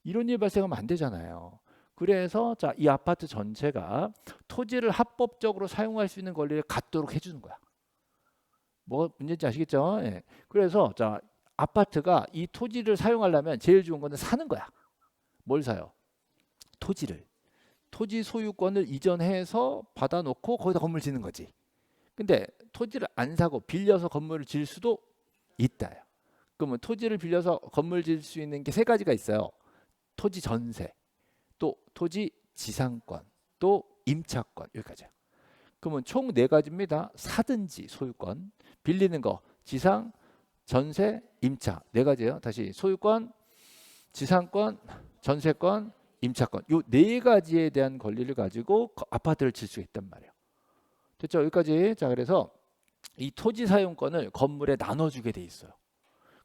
이런 일 발생하면 안 되잖아요. 그래서 자, 이 아파트 전체가 토지를 합법적으로 사용할 수 있는 권리를 갖도록 해주는 거야. 뭐 문제인지 아시겠죠? 예. 그래서 자 아파트가 이 토지를 사용하려면 제일 좋은 거는 사는 거야. 뭘 사요? 토지를. 토지 소유권을 이전해서 받아놓고 거기다 건물 짓는 거지. 근데 토지를 안 사고 빌려서 건물을 지을 수도 있다. 그러면 토지를 빌려서 건물 지을 수 있는 게 3가지가 있어요. 토지 전세, 또 토지 지상권, 또 임차권 여기까지야. 그러면 총 4가지입니다. 사든지 소유권, 빌리는 거, 지상, 전세, 임차 4가지예요. 다시 소유권, 지상권, 전세권, 임차권 요 네 가지에 대한 권리를 가지고 아파트를 질 수 있단 말이에요. 됐죠? 여기까지. 자, 그래서 이 토지 사용권을 건물에 나눠주게 돼 있어요.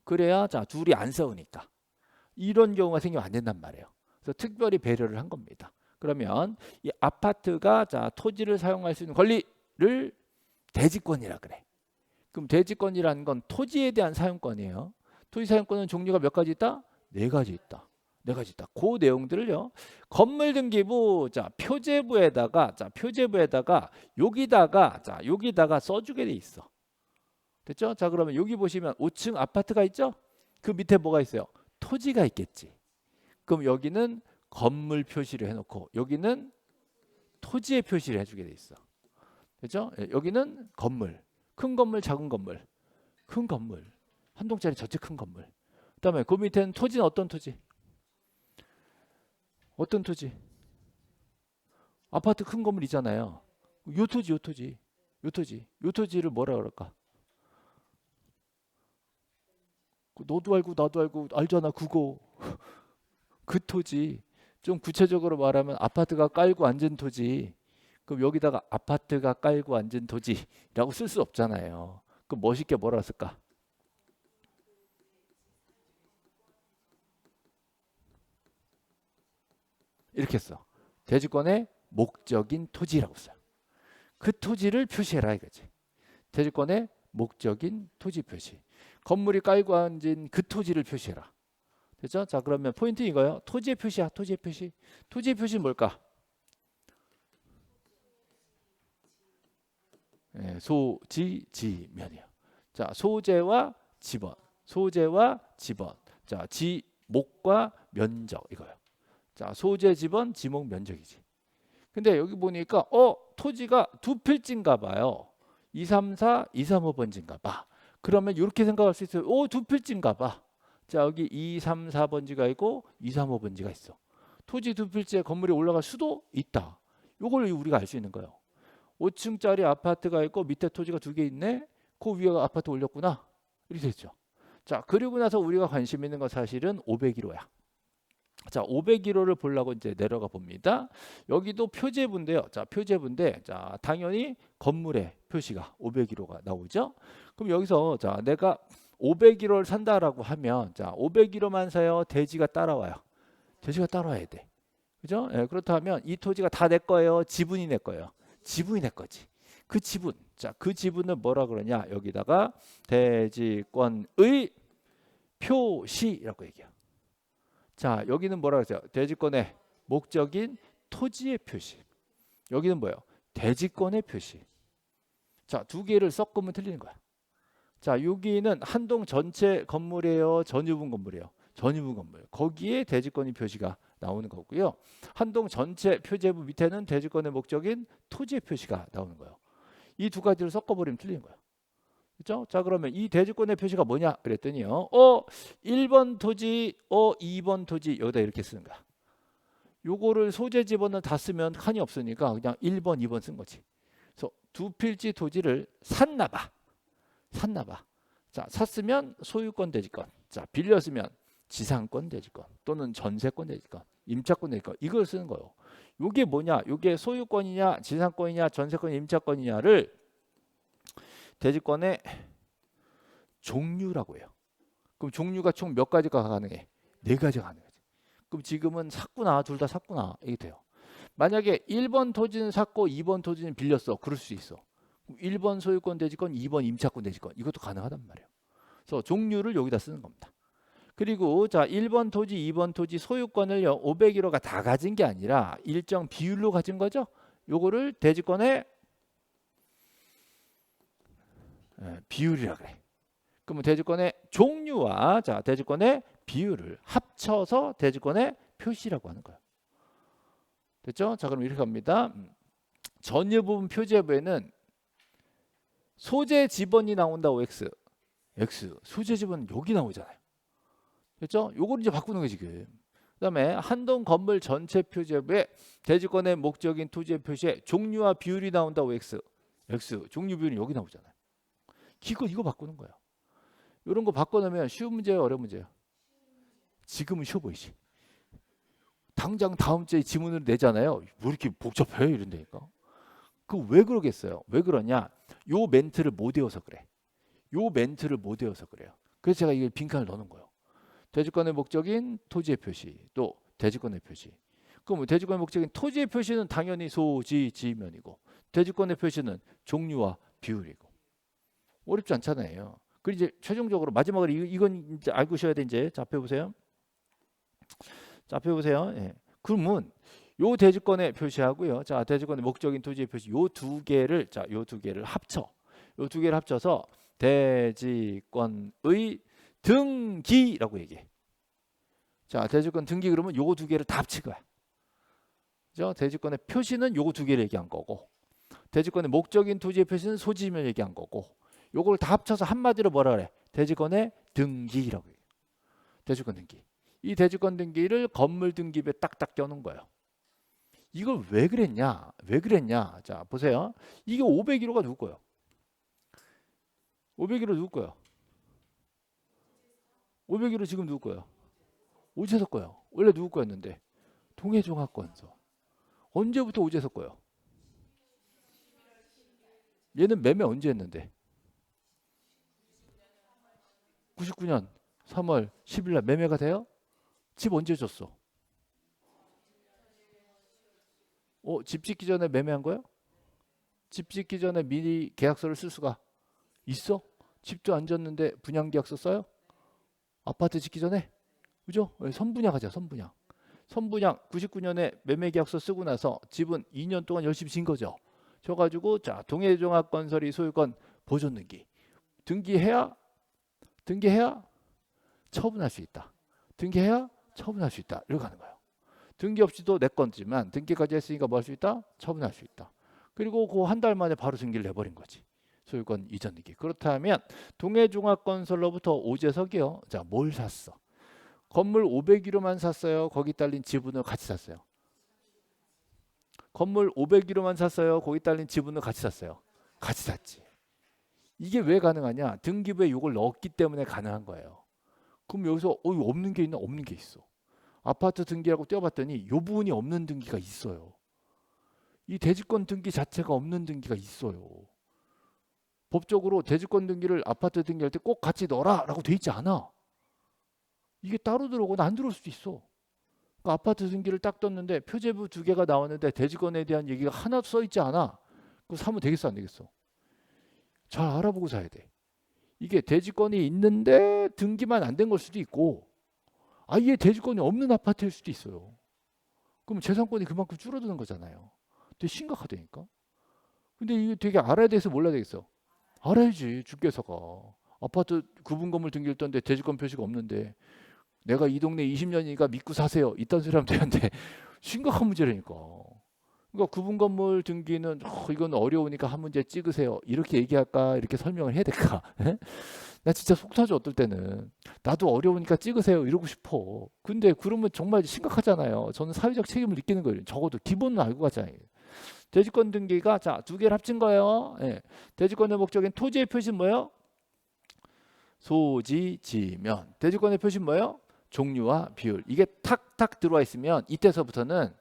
그래야 자 둘이 안 싸우니까. 이런 경우가 생기면 안 된단 말이에요. 그래서 특별히 배려를 한 겁니다. 그러면 이 아파트가 자 토지를 사용할 수 있는 권리를 대지권이라 그래. 그럼 대지권이라는 건 토지에 대한 사용권이에요. 토지 사용권은 종류가 몇 가지 있다? 네 가지 있다. 네 가지 있다. 그 내용들을요. 건물등기부 자 표제부에다가 여기다가 써주게 돼 있어. 됐죠? 자, 그러면 여기 보시면 5층 아파트가 있죠? 그 밑에 뭐가 있어요? 토지가 있겠지. 그럼 여기는 건물 표시를 해놓고 여기는 토지의 표시를 해주게 돼 있어. 됐죠? 여기는 건물, 큰 건물, 작은 건물, 큰 건물, 한 동짜리 전체 큰 건물. 그다음에 그 밑에는 토지는 어떤 토지? 어떤 토지? 아파트 큰 건물 있잖아요. 요 토지를 뭐라 그럴까? 너도 알고 나도 알고 알잖아 그거. 그 토지. 좀 구체적으로 말하면 아파트가 깔고 앉은 토지. 그럼 여기다가 아파트가 깔고 앉은 토지라고 쓸 수 없잖아요. 그럼 멋있게 뭐라 쓸까? 이렇게 써. 대지권의 목적인 토지라고 써요. 그 토지를 표시해라 이거지. 대지권의 목적인 토지 표시. 건물이 깔고 앉은 그 토지를 표시해라. 됐죠? 자, 그러면 포인트 이거예요. 토지의 표시야. 토지의 표시. 토지의 표시는 뭘까? 소지지면이요. 자, 소재와 지번. 자, 지목과 면적 이거요. 자, 소재, 지번, 지목, 면적이지. 근데 여기 보니까 토지가 두 필지인가 봐요. 234, 235번지인가 봐. 그러면 이렇게 생각할 수 있어요. 두 필지인가 봐. 자, 여기 234번지가 있고 235번지가 있어. 토지 두 필지에 건물이 올라갈 수도 있다. 이걸 우리가 알 수 있는 거예요. 5층짜리 아파트가 있고 밑에 토지가 두 개 있네. 그 위에 아파트 올렸구나. 이렇게 됐죠. 자, 그리고 나서 우리가 관심 있는 건 사실은 501호야. 자, 501호를 보려고 이제 내려가 봅니다. 여기도 표제부인데요. 자, 표제부인데 자, 당연히 건물의 표시가 501호가 나오죠. 그럼 여기서 자, 내가 501호를 산다라고 하면 자, 501호만 사요. 대지가 따라와요. 대지가 따라와야 돼. 그죠? 예, 그렇다면 이 토지가 다 내 거예요. 지분이 내 거예요. 지분이 내 거지. 그 지분. 자, 그 지분은 뭐라 그러냐? 여기다가 대지권의 표시라고 얘기해요. 자, 여기는 뭐라 그러죠? 대지권의 목적인 토지의 표시. 여기는 뭐예요? 대지권의 표시. 자, 두 개를 섞으면 틀리는 거야. 자, 여기는 한동 전체 건물이에요? 전유분 건물이에요? 전유분 건물. 거기에 대지권의 표시가 나오는 거고요. 한동 전체 표제부 밑에는 대지권의 목적인 토지의 표시가 나오는 거예요. 이 두 가지를 섞어버리면 틀리는 거예요. 그렇죠? 자, 그러면 이 대지권의 표시가 뭐냐 그랬더니요. 1번 토지, 2번 토지 여기다 이렇게 쓰는 거야. 요거를 소재 지번을 다 쓰면 칸이 없으니까 그냥 1번, 2번 쓴 거지. 그래서 두 필지 토지를 샀나 봐. 자, 샀으면 소유권 대지권. 자, 빌렸으면 지상권 대지권 또는 전세권 대지권, 임차권 대지권 이걸 쓰는 거예요. 요게 뭐냐? 요게 소유권이냐, 지상권이냐, 전세권이냐, 임차권이냐를 대지권의 종류라고 해요. 그럼 종류가 총 몇 가지가 가능해? 네 가지가 가능하지. 그럼 지금은 샀구나, 둘 다 샀구나 이게 돼요. 만약에 1번 토지는 샀고 2번 토지는 빌렸어. 그럴 수 있어. 1번 소유권 대지권, 2번 임차권 대지권 이것도 가능하단 말이에요. 그래서 종류를 여기다 쓰는 겁니다. 그리고 자 1번 토지, 2번 토지 소유권을요 501호가 다 가진 게 아니라 일정 비율로 가진 거죠. 요거를 대지권의 비율이라 그래. 그러면 대지권의 종류와 자 대지권의 비율을 합쳐서 대지권의 표시라고 하는 거예요. 됐죠? 자, 그럼 이렇게 갑니다. 전유 부분 표제부에는 소재 지번이 나온다고 X. 소재 지번은 여기 나오잖아요. 됐죠? 요걸 이제 바꾸는 거지 지금. 그다음에 한동 건물 전체 표제부에 대지권의 목적인 토지의 표시에 종류와 비율이 나온다고 X. 종류 비율이 여기 나오잖아요. 이거 바꾸는 거예요. 이런 거 바꿔놓으면 쉬운 문제예요, 어려운 문제예요? 지금은 쉬워 보이지. 당장 다음 주에 지문을 내잖아요. 왜 이렇게 복잡해? 이런다니까. 그 왜 그러겠어요? 왜 그러냐? 요 멘트를 못 외워서 그래. 요 멘트를 못 외워서 그래요. 그래서 제가 이게 빈칸을 넣는 거예요. 대지권의 목적인 토지의 표시, 또 대지권의 표시. 그럼 대지권의 목적인 토지의 표시는 당연히 소지, 지면이고, 대지권의 표시는 종류와 비율이고. 어렵지 않잖아요. 그리고 이제 최종적으로 마지막으로 이건 이제 알고 오셔야 돼. 이제 자, 앞에 보세요. 자, 앞에 보세요. 예. 그러면 요 대지권의 표시하고요. 자, 대지권의 목적인 토지의 표시 요 두 개를 요 두 개를 합쳐. 요 두 개를 합쳐서 대지권의 등기라고 얘기해. 자, 대지권 등기 그러면 요거 두 개를 다 합친 거야. 그죠? 대지권의 표시는 요거 두 개를 얘기한 거고, 대지권의 목적인 토지의 표시는 소지지면 얘기한 거고, 요걸 다 합쳐서 한마디로 뭐라 그래? 대지권의 등기라고 해요. 대지권 등기. 이 대지권 등기를 건물 등기부에 딱딱 껴놓은 거예요. 이걸 왜 그랬냐? 왜 그랬냐? 자, 보세요. 이게 501호가 누구 거예요? 501호 누구 거예요? 501호 지금 누구 거예요? 오재석 거예요. 원래 누구 거였는데? 동해종합건설. 언제부터 오재석 거예요? 얘는 매매 언제 했는데? 99년 3월 10일 날 매매가 돼요? 집 언제 줬어? 집 짓기 전에 매매한 거예요? 집 짓기 전에 미리 계약서를 쓸 수가 있어? 집도 안 졌는데 분양계약서 써요? 아파트 짓기 전에? 그죠? 선분양하자, 선분양. 선분양 99년에 매매계약서 쓰고 나서 집은 2년 동안 열심히 진 거죠. 져가지고 자, 동해종합건설이 소유권 보존 등기. 등기해야 처분할 수 있다. 등기해야 처분할 수 있다. 이렇게 하는 거예요. 등기 없이도 내 건지만 등기까지 했으니까 뭐 할 수 있다? 처분할 수 있다. 그리고 그 한 달 만에 바로 등기를 내버린 거지. 소유권 이전 등기. 그렇다면 동해종합건설로부터 오재석이요. 자, 뭘 샀어? 건물 501호만 샀어요? 거기 딸린 지분을 같이 샀어요? 건물 501호만 샀어요? 거기 딸린 지분을 같이 샀어요? 같이 샀지. 이게 왜 가능하냐? 등기부에 이걸 넣었기 때문에 가능한 거예요. 그럼 여기서 이거 없는 게 있나? 없는 게 있어. 아파트 등기라고 떼어봤더니 이 부분이 없는 등기가 있어요. 이 대지권 등기 자체가 없는 등기가 있어요. 법적으로 대지권 등기를 아파트 등기할 때 꼭 같이 넣어라 라고 돼 있지 않아. 이게 따로 들어오거나 안 들어올 수도 있어. 그러니까 아파트 등기를 딱 떴는데 표제부 두 개가 나왔는데 대지권에 대한 얘기가 하나도 써 있지 않아. 그거 사면 되겠어, 안 되겠어? 잘 알아보고 사야 돼. 이게 대지권이 있는데 등기만 안 된 걸 수도 있고, 아예 대지권이 없는 아파트일 수도 있어요. 그럼 재산권이 그만큼 줄어드는 거잖아요. 되게 심각하다니까. 근데 이게 되게 알아야 돼서 몰라야 되겠어. 알아야지. 주께서가 아파트 구분 건물 등기를 떴는데 대지권 표시가 없는데 내가 이 동네 20년이니까 믿고 사세요. 이딴 소리 하면 되는데 심각한 문제라니까. 그러니까 구분 건물 등기는 이건 어려우니까 한 문제 찍으세요. 이렇게 얘기할까? 이렇게 설명을 해야 될까? 나 진짜 속 터져. 어떨 때는 나도 어려우니까 찍으세요 이러고 싶어. 근데 그러면 정말 심각하잖아요. 저는 사회적 책임을 느끼는 거예요. 적어도 기본은 알고 가잖아요. 대지권 등기가 자, 두 개를 합친 거예요. 예. 대지권의 목적인 토지의 표시는 뭐예요? 소지, 지면. 대지권의 표시는 뭐예요? 종류와 비율. 이게 탁탁 들어와 있으면 이때서부터는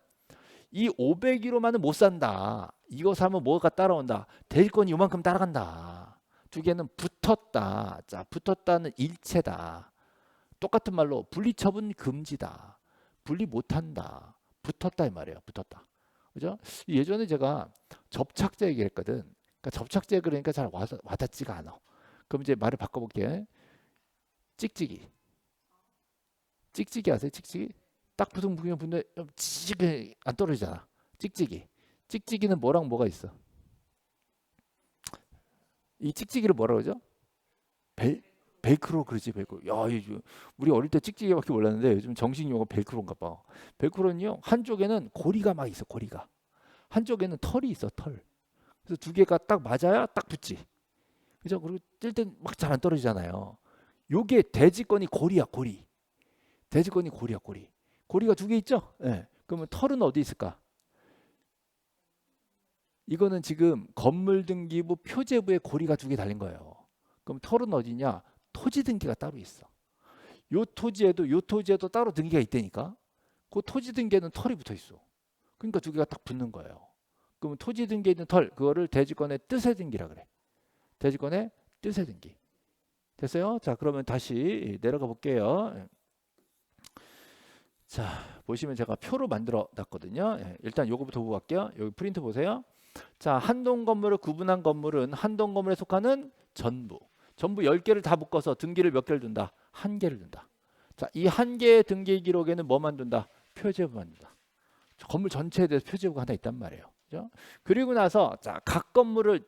이 501호만은 못 산다. 이거 사면 뭐가 따라온다. 대지권이 이만큼 따라간다. 두 개는 붙었다. 자, 붙었다는 일체다. 똑같은 말로 분리처분 금지다. 분리 못한다. 붙었다 이 말이에요. 붙었다. 그죠? 예전에 제가 접착제 얘기를 했거든. 그러니까 접착제 그러니까 잘 와닿지가 않아. 그럼 이제 말을 바꿔볼게. 찍찍이. 찍찍이 아세요? 찍찍이? 딱 붙으면 붙는데 찍찍이 안 떨어지잖아. 찍찍이. 찍찍이는 뭐랑 뭐가 있어? 이 찍찍이를 뭐라 그러죠? 벨크로. 그러지, 벨크로. 야, 우리 어릴 때 찍찍이밖에 몰랐는데 요즘 정식 용어 벨크로인가 봐. 벨크로는요, 한쪽에는 고리가 막 있어. 고리가. 한쪽에는 털이 있어. 털. 그래서 두 개가 딱 맞아야 딱 붙지. 그죠? 그리고 뜰 땐 막 잘 안 떨어지잖아요. 요게 대지권이 고리야. 고리. 대지권이 고리야. 고리. 고리가 두 개 있죠? 네. 그러면 털은 어디 있을까? 이거는 지금 건물등기부 표제부에 고리가 두 개 달린 거예요. 그럼 털은 어디냐? 토지 등기가 따로 있어. 요 토지에도 따로 등기가 있다니까. 그 토지 등기에는 털이 붙어 있어. 그러니까 두 개가 딱 붙는 거예요. 그러면 토지 등기에 있는 털, 그거를 대지권의 뜻의 등기라 그래. 대지권의 뜻의 등기. 됐어요? 자, 그러면 다시 내려가 볼게요. 자, 보시면 제가 표로 만들어 놨거든요. 일단 요거부터 보고 갈게요. 여기 프린트 보세요. 자, 한동 건물을 구분한 건물은 한동 건물에 속하는 전부 10개를 다 묶어서 등기를 몇 개를 둔다? 1개를 둔다. 자, 이 1개의 등기 기록에는 뭐만 둔다? 표제부만 둔다. 건물 전체에 대해서 표제부가 하나 있단 말이에요. 그죠? 그리고 나서 자, 각 건물을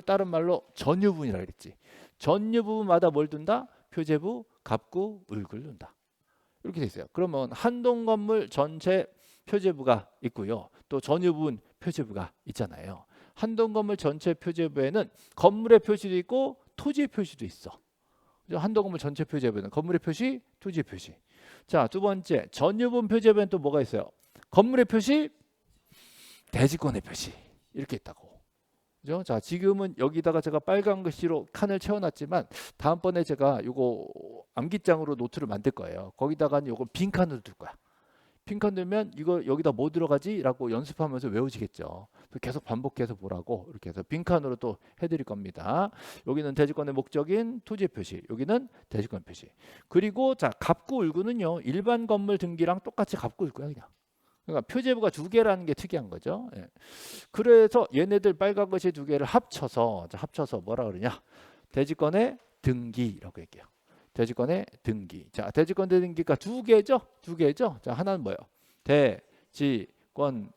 다른 말로 전유부분이라 그랬지. 전유부분마다 뭘 둔다? 표제부, 갑구, 을구를 둔다. 이렇게 돼 있어요. 그러면 한동 건물 전체 표제부가 있고요. 또 전유부분 표제부가 있잖아요. 한동 건물 전체 표제부에는 건물의 표시도 있고 토지의 표시도 있어. 한동 건물 전체 표제부에는 건물의 표시, 토지의 표시. 자, 두 번째 전유부분 표제부에는 또 뭐가 있어요? 건물의 표시, 대지권의 표시 이렇게 있다고. 그죠? 자, 지금은 여기다가 제가 빨간 글씨로 칸을 채워놨지만 다음번에 제가 요거 암기장으로 노트를 만들 거예요. 거기다가 요거 빈 칸으로 둘 거야. 빈 칸 들면 이거 여기다 뭐 들어가지? 라고 연습하면서 외우시겠죠. 계속 반복해서 보라고 이렇게 해서 빈 칸으로 또 해드릴 겁니다. 여기는 대지권의 목적인 토지의 표시, 여기는 대지권 표시. 그리고 자, 갑구, 을구는요 일반 건물 등기랑 똑같이 갑구, 을구야 그냥. 그러니까 표제부가 2개라는 게 특이한 거죠. 예. 그래서 얘네들 빨간 것이 2개를 합쳐서 뭐라 그러냐? 대지권의 등기라고 얘기해요. 대지권의 등기. 자, 대지권 등기가 2개죠. 자, 하나는 뭐예요? 대지권의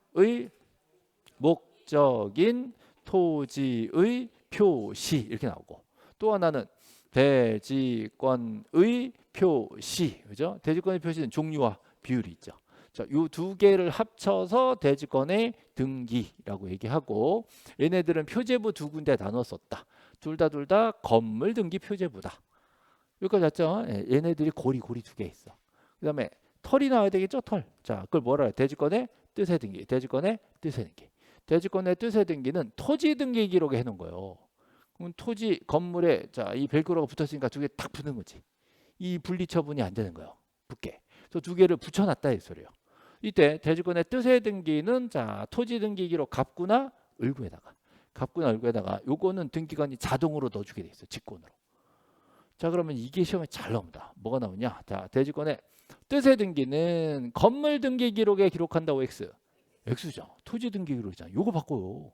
목적인 토지의 표시 이렇게 나오고, 또 하나는 대지권의 표시. 그죠? 대지권의 표시는 종류와 비율이 있죠. 자, 이 2개를 합쳐서 대지권의 등기라고 얘기하고, 얘네들은 표제부 2군데 나눴었다. 둘 다 건물 등기 표제부다. 여기까지 왔죠? 얘네들이 고리 2개 있어. 그 다음에 털이 나와야 되겠죠? 털. 자, 그걸 뭐라 해요? 대지권의 뜻의 등기. 대지권의 뜻의 등기. 대지권의 뜻의 등기는 토지 등기 기록에 해놓은 거예요. 그럼 토지 건물에 자, 이 벨크로가 붙었으니까 2개 딱 붙는 거지. 이 분리 처분이 안 되는 거예요. 붙게. 그래서 2개를 붙여놨다 이 소리예요. 이때 대지권의 뜻의 등기는 자, 토지 등기 기록 갑구나 을구에다가 요거는 등기관이 자동으로 넣어주게 돼 있어. 직권으로. 자, 그러면 이게 시험에 잘 나옵니다. 뭐가 나오냐? 자, 대지권의 뜻의 등기는 건물 등기 기록에 기록한다고 X죠. 토지 등기 기록이잖아. 요거 바꿔요.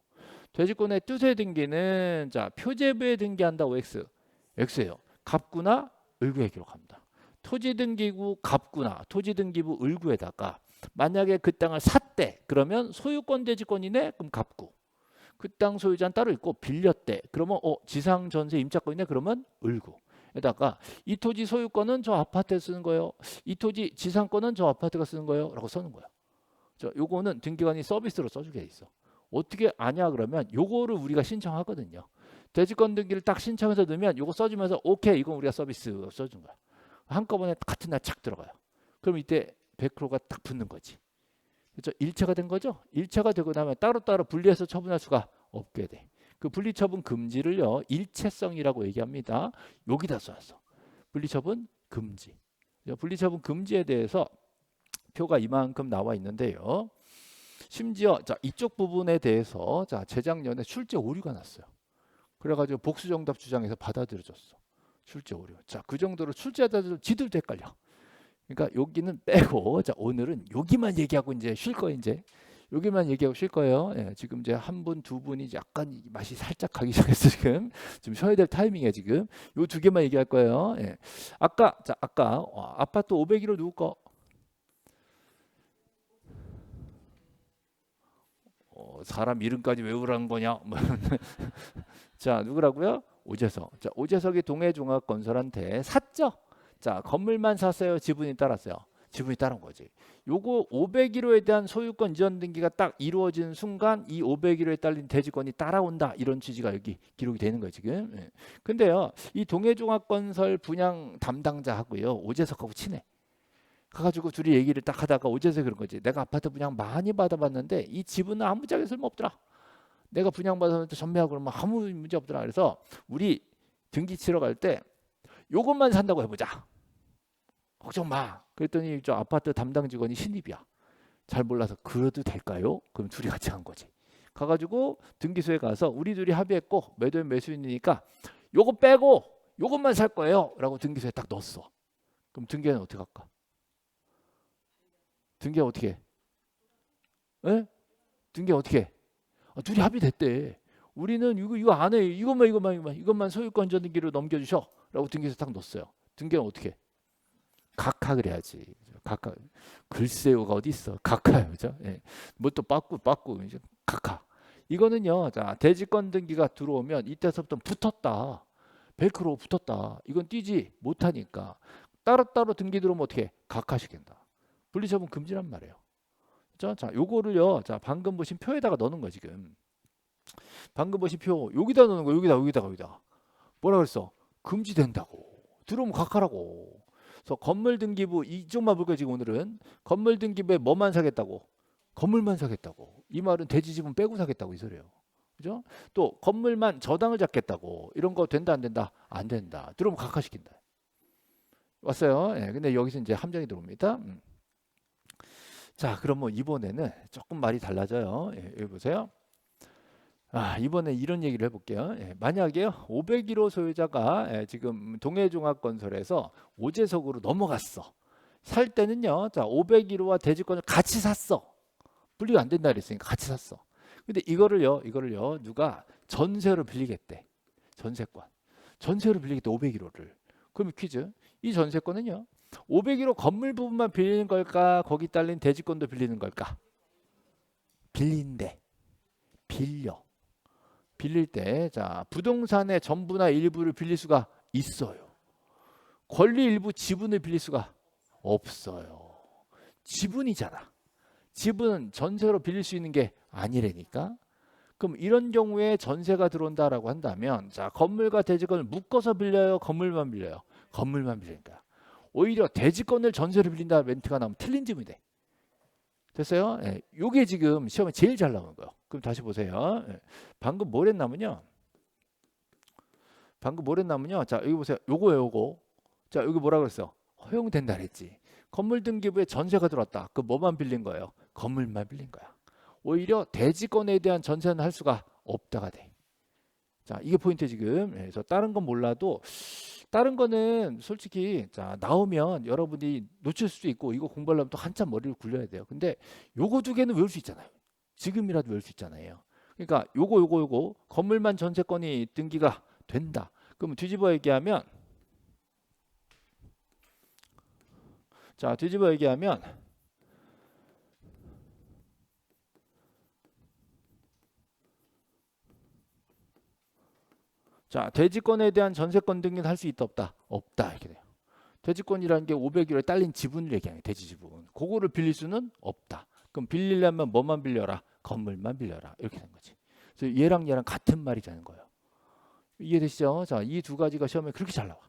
대지권의 뜻의 등기는 자, 표제부에 등기한다고 X예요. 갑구나 을구에 기록합니다. 토지 등기부 갑구나 토지 등기부 을구에다가 만약에 그 땅을 샀대, 그러면 소유권 대지권이네, 그럼 갑구. 그 땅 소유자는 따로 있고 빌렸대, 그러면 지상 전세 임차권이네, 그러면 을구. 에다가 이 토지 소유권은 저 아파트에 쓰는 거예요. 이 토지 지상권은 저 아파트가 쓰는 거예요. 라고 써는 거야. 요거는 등기관이 서비스로 써주게 돼 있어. 어떻게 아냐 그러면 요거를 우리가 신청하거든요. 대지권 등기를 딱 신청해서 넣으면 요거 써주면서 오케이, 이건 우리가 서비스 써준 거야. 한꺼번에 같은 날 착 들어가요. 그럼 이때 100%가 딱 붙는 거지. 그렇죠? 일체가 된 거죠. 일체가 되고 나면 따로따로 분리해서 처분할 수가 없게 돼. 그 분리처분 금지를요 일체성이라고 얘기합니다. 여기다 써놨어. 분리처분 금지. 분리처분 금지에 대해서 표가 이만큼 나와 있는데요. 심지어 자, 이쪽 부분에 대해서 자, 재작년에 출제 오류가 났어요. 그래가지고 복수정답 주장에서 받아들여졌어. 출제 오류. 자, 그 정도로 출제자들 지들도 헷갈려. 그러니까 여기는 빼고 자, 오늘은 여기만 얘기하고 이제 쉴 거예요. 이제 여기만 얘기하고 쉴 거예요. 예, 지금 이제 한 분, 두 분이 약간 맛이 살짝 가기 시작했어. 지금 쉬어야 될 타이밍이에요. 지금 요 2개만 얘기할 거예요. 예. 아까 아파트 501호 누구 거? 사람 이름까지 외우라는 거냐? 자, 누구라고요? 오재석. 자, 오재석이 동해종합건설한테 샀죠. 자, 건물만 샀어요? 지분이 따랐어요? 지분이 따른 거지. 요거 501호에 대한 소유권 이전 등기가 딱 이루어진 순간 이 501호에 딸린 대지권이 따라온다. 이런 취지가 여기 기록이 되는 거예요, 지금. 예. 근데요, 이 동해종합건설 분양 담당자하고요, 오재석하고 친해. 가가지고 둘이 얘기를 딱 하다가 오재석이 그런 거지. 내가 아파트 분양 많이 받아봤는데 이 지분은 아무 짝에 쓸모없더라. 내가 분양받았는데 전매하고 그러면 아무 문제 없더라. 그래서 우리 등기 치러 갈 때 요것만 산다고 해보자. 걱정 마. 그랬더니 저 아파트 담당 직원이 신입이야. 잘 몰라서 그래도 될까요? 그럼 둘이 같이 간 거지. 가가지고 등기소에 가서 우리 둘이 합의했고 매도인 매수인이니까 요거 빼고 요것만 살 거예요 라고 등기소에 딱 넣었어. 그럼 등기는 어떻게 할까? 등기 어떻게 해? 에? 등기 어떻게 해? 둘이 합의됐대. 우리는 이거 안 해. 이것만 소유권 전등기로 넘겨주셔 라고 등기소에 딱 넣었어요. 등기는 어떻게 해? 각하를 해야지. 각하. 글쎄요가 어디 있어? 각하요, 그죠? 예. 뭐 또 빠꾸 이제 각하. 이거는요. 자, 대지권 등기가 들어오면 이때서부터 붙었다. 벨크로 붙었다. 이건 띄지 못하니까 따로따로 등기 들어오면 어떻게 해? 각하시킨다. 분리처분 금지란 말이에요. 그죠? 자, 요거를요. 자, 방금 보신 표에다가 넣는 거 지금. 방금 보신 표 여기다 넣는 거. 여기다. 뭐라 그랬어? 금지된다고. 들어오면 각하라고. 그래서 건물등기부 이쪽만 볼 거예요. 지금 오늘은 건물등기부에 뭐만 사겠다고? 건물만 사겠다고. 이 말은 대지지분 빼고 사겠다고 이 소리예요. 그죠? 또 건물만 저당을 잡겠다고. 이런 거 된다 안 된다? 안 된다. 들어오면 각하시킨다. 왔어요. 예, 근데 여기서 이제 함정이 들어옵니다. 자, 그럼 뭐 이번에는 조금 말이 달라져요. 예, 여기 보세요. 이번에 이런 얘기를 해볼게요. 예, 만약에 501호 소유자가 지금 동해종합건설에서 오재석으로 넘어갔어. 살 때는요. 자, 501호와 대지권을 같이 샀어. 분리가 안 된다 그랬으니까 같이 샀어. 근데 이거를요. 누가 전세로 빌리겠대. 전세권. 전세로 빌리겠대. 501호를. 그럼 퀴즈. 이 전세권은요. 501호 건물 부분만 빌리는 걸까? 거기 딸린 대지권도 빌리는 걸까? 빌린대. 빌릴 때, 자, 부동산의 전부나 일부를 빌릴 수가 있어요. 권리 일부 지분을 빌릴 수가 없어요. 지분이잖아. 지분은 전세로 빌릴 수 있는 게 아니라니까. 그럼 이런 경우에 전세가 들어온다라고 한다면, 자, 건물과 대지권을 묶어서 빌려요? 건물만 빌려요? 건물만 빌리니까. 오히려 대지권을 전세로 빌린다 멘트가 나오면 틀린 질문이 돼. 됐어요? 예, 요게 지금 시험에 제일 잘 나오는 거예요. 그럼 다시 보세요. 예, 방금 뭘 했냐면요. 자, 여기 보세요. 요거. 자, 여기 뭐라 그랬어? 허용된다 그랬지. 건물 등기부에 전세가 들어왔다. 그 뭐만 빌린 거예요? 건물만 빌린 거야. 오히려 대지권에 대한 전세는 할 수가 없다가 돼. 자, 이게 포인트 지금. 예, 그래서 다른 건 몰라도 다른 거는 솔직히 자 나오면 여러분이 놓칠 수도 있고 이거 공부하려면 또 한참 머리를 굴려야 돼요. 근데 요거 두 개는 외울 수 있잖아요. 지금이라도 외울 수 있잖아요. 그러니까 요거 건물만 전세권이 등기가 된다. 그럼 뒤집어 얘기하면 자 대지권에 대한 전세권 등기는 할 수 있다 없다? 없다 이렇게 돼요. 대지권이라는 게 500일에 딸린 지분을 얘기하는 대지 지분. 그거를 빌릴 수는 없다. 그럼 빌리려면 뭐만 빌려라? 건물만 빌려라. 이렇게 된 거지. 그래서 얘랑 같은 말이라는 거예요. 이해되시죠? 자, 이 두 가지가 시험에 그렇게 잘 나와.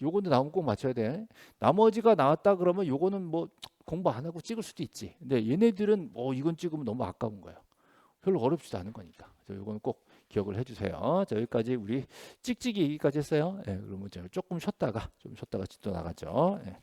요거는 나오면 꼭 맞춰야 돼. 나머지가 나왔다 그러면 요거는 뭐 공부 안 하고 찍을 수도 있지. 근데 얘네들은 이건 찍으면 너무 아까운 거예요. 별로 어렵지도 않은 거니까. 그래서 요거는 꼭 기억을 해주세요. 자, 여기까지 우리 찍찍이 얘기까지 했어요. 예, 그러면 조금 쉬었다가 또 나가죠. 예.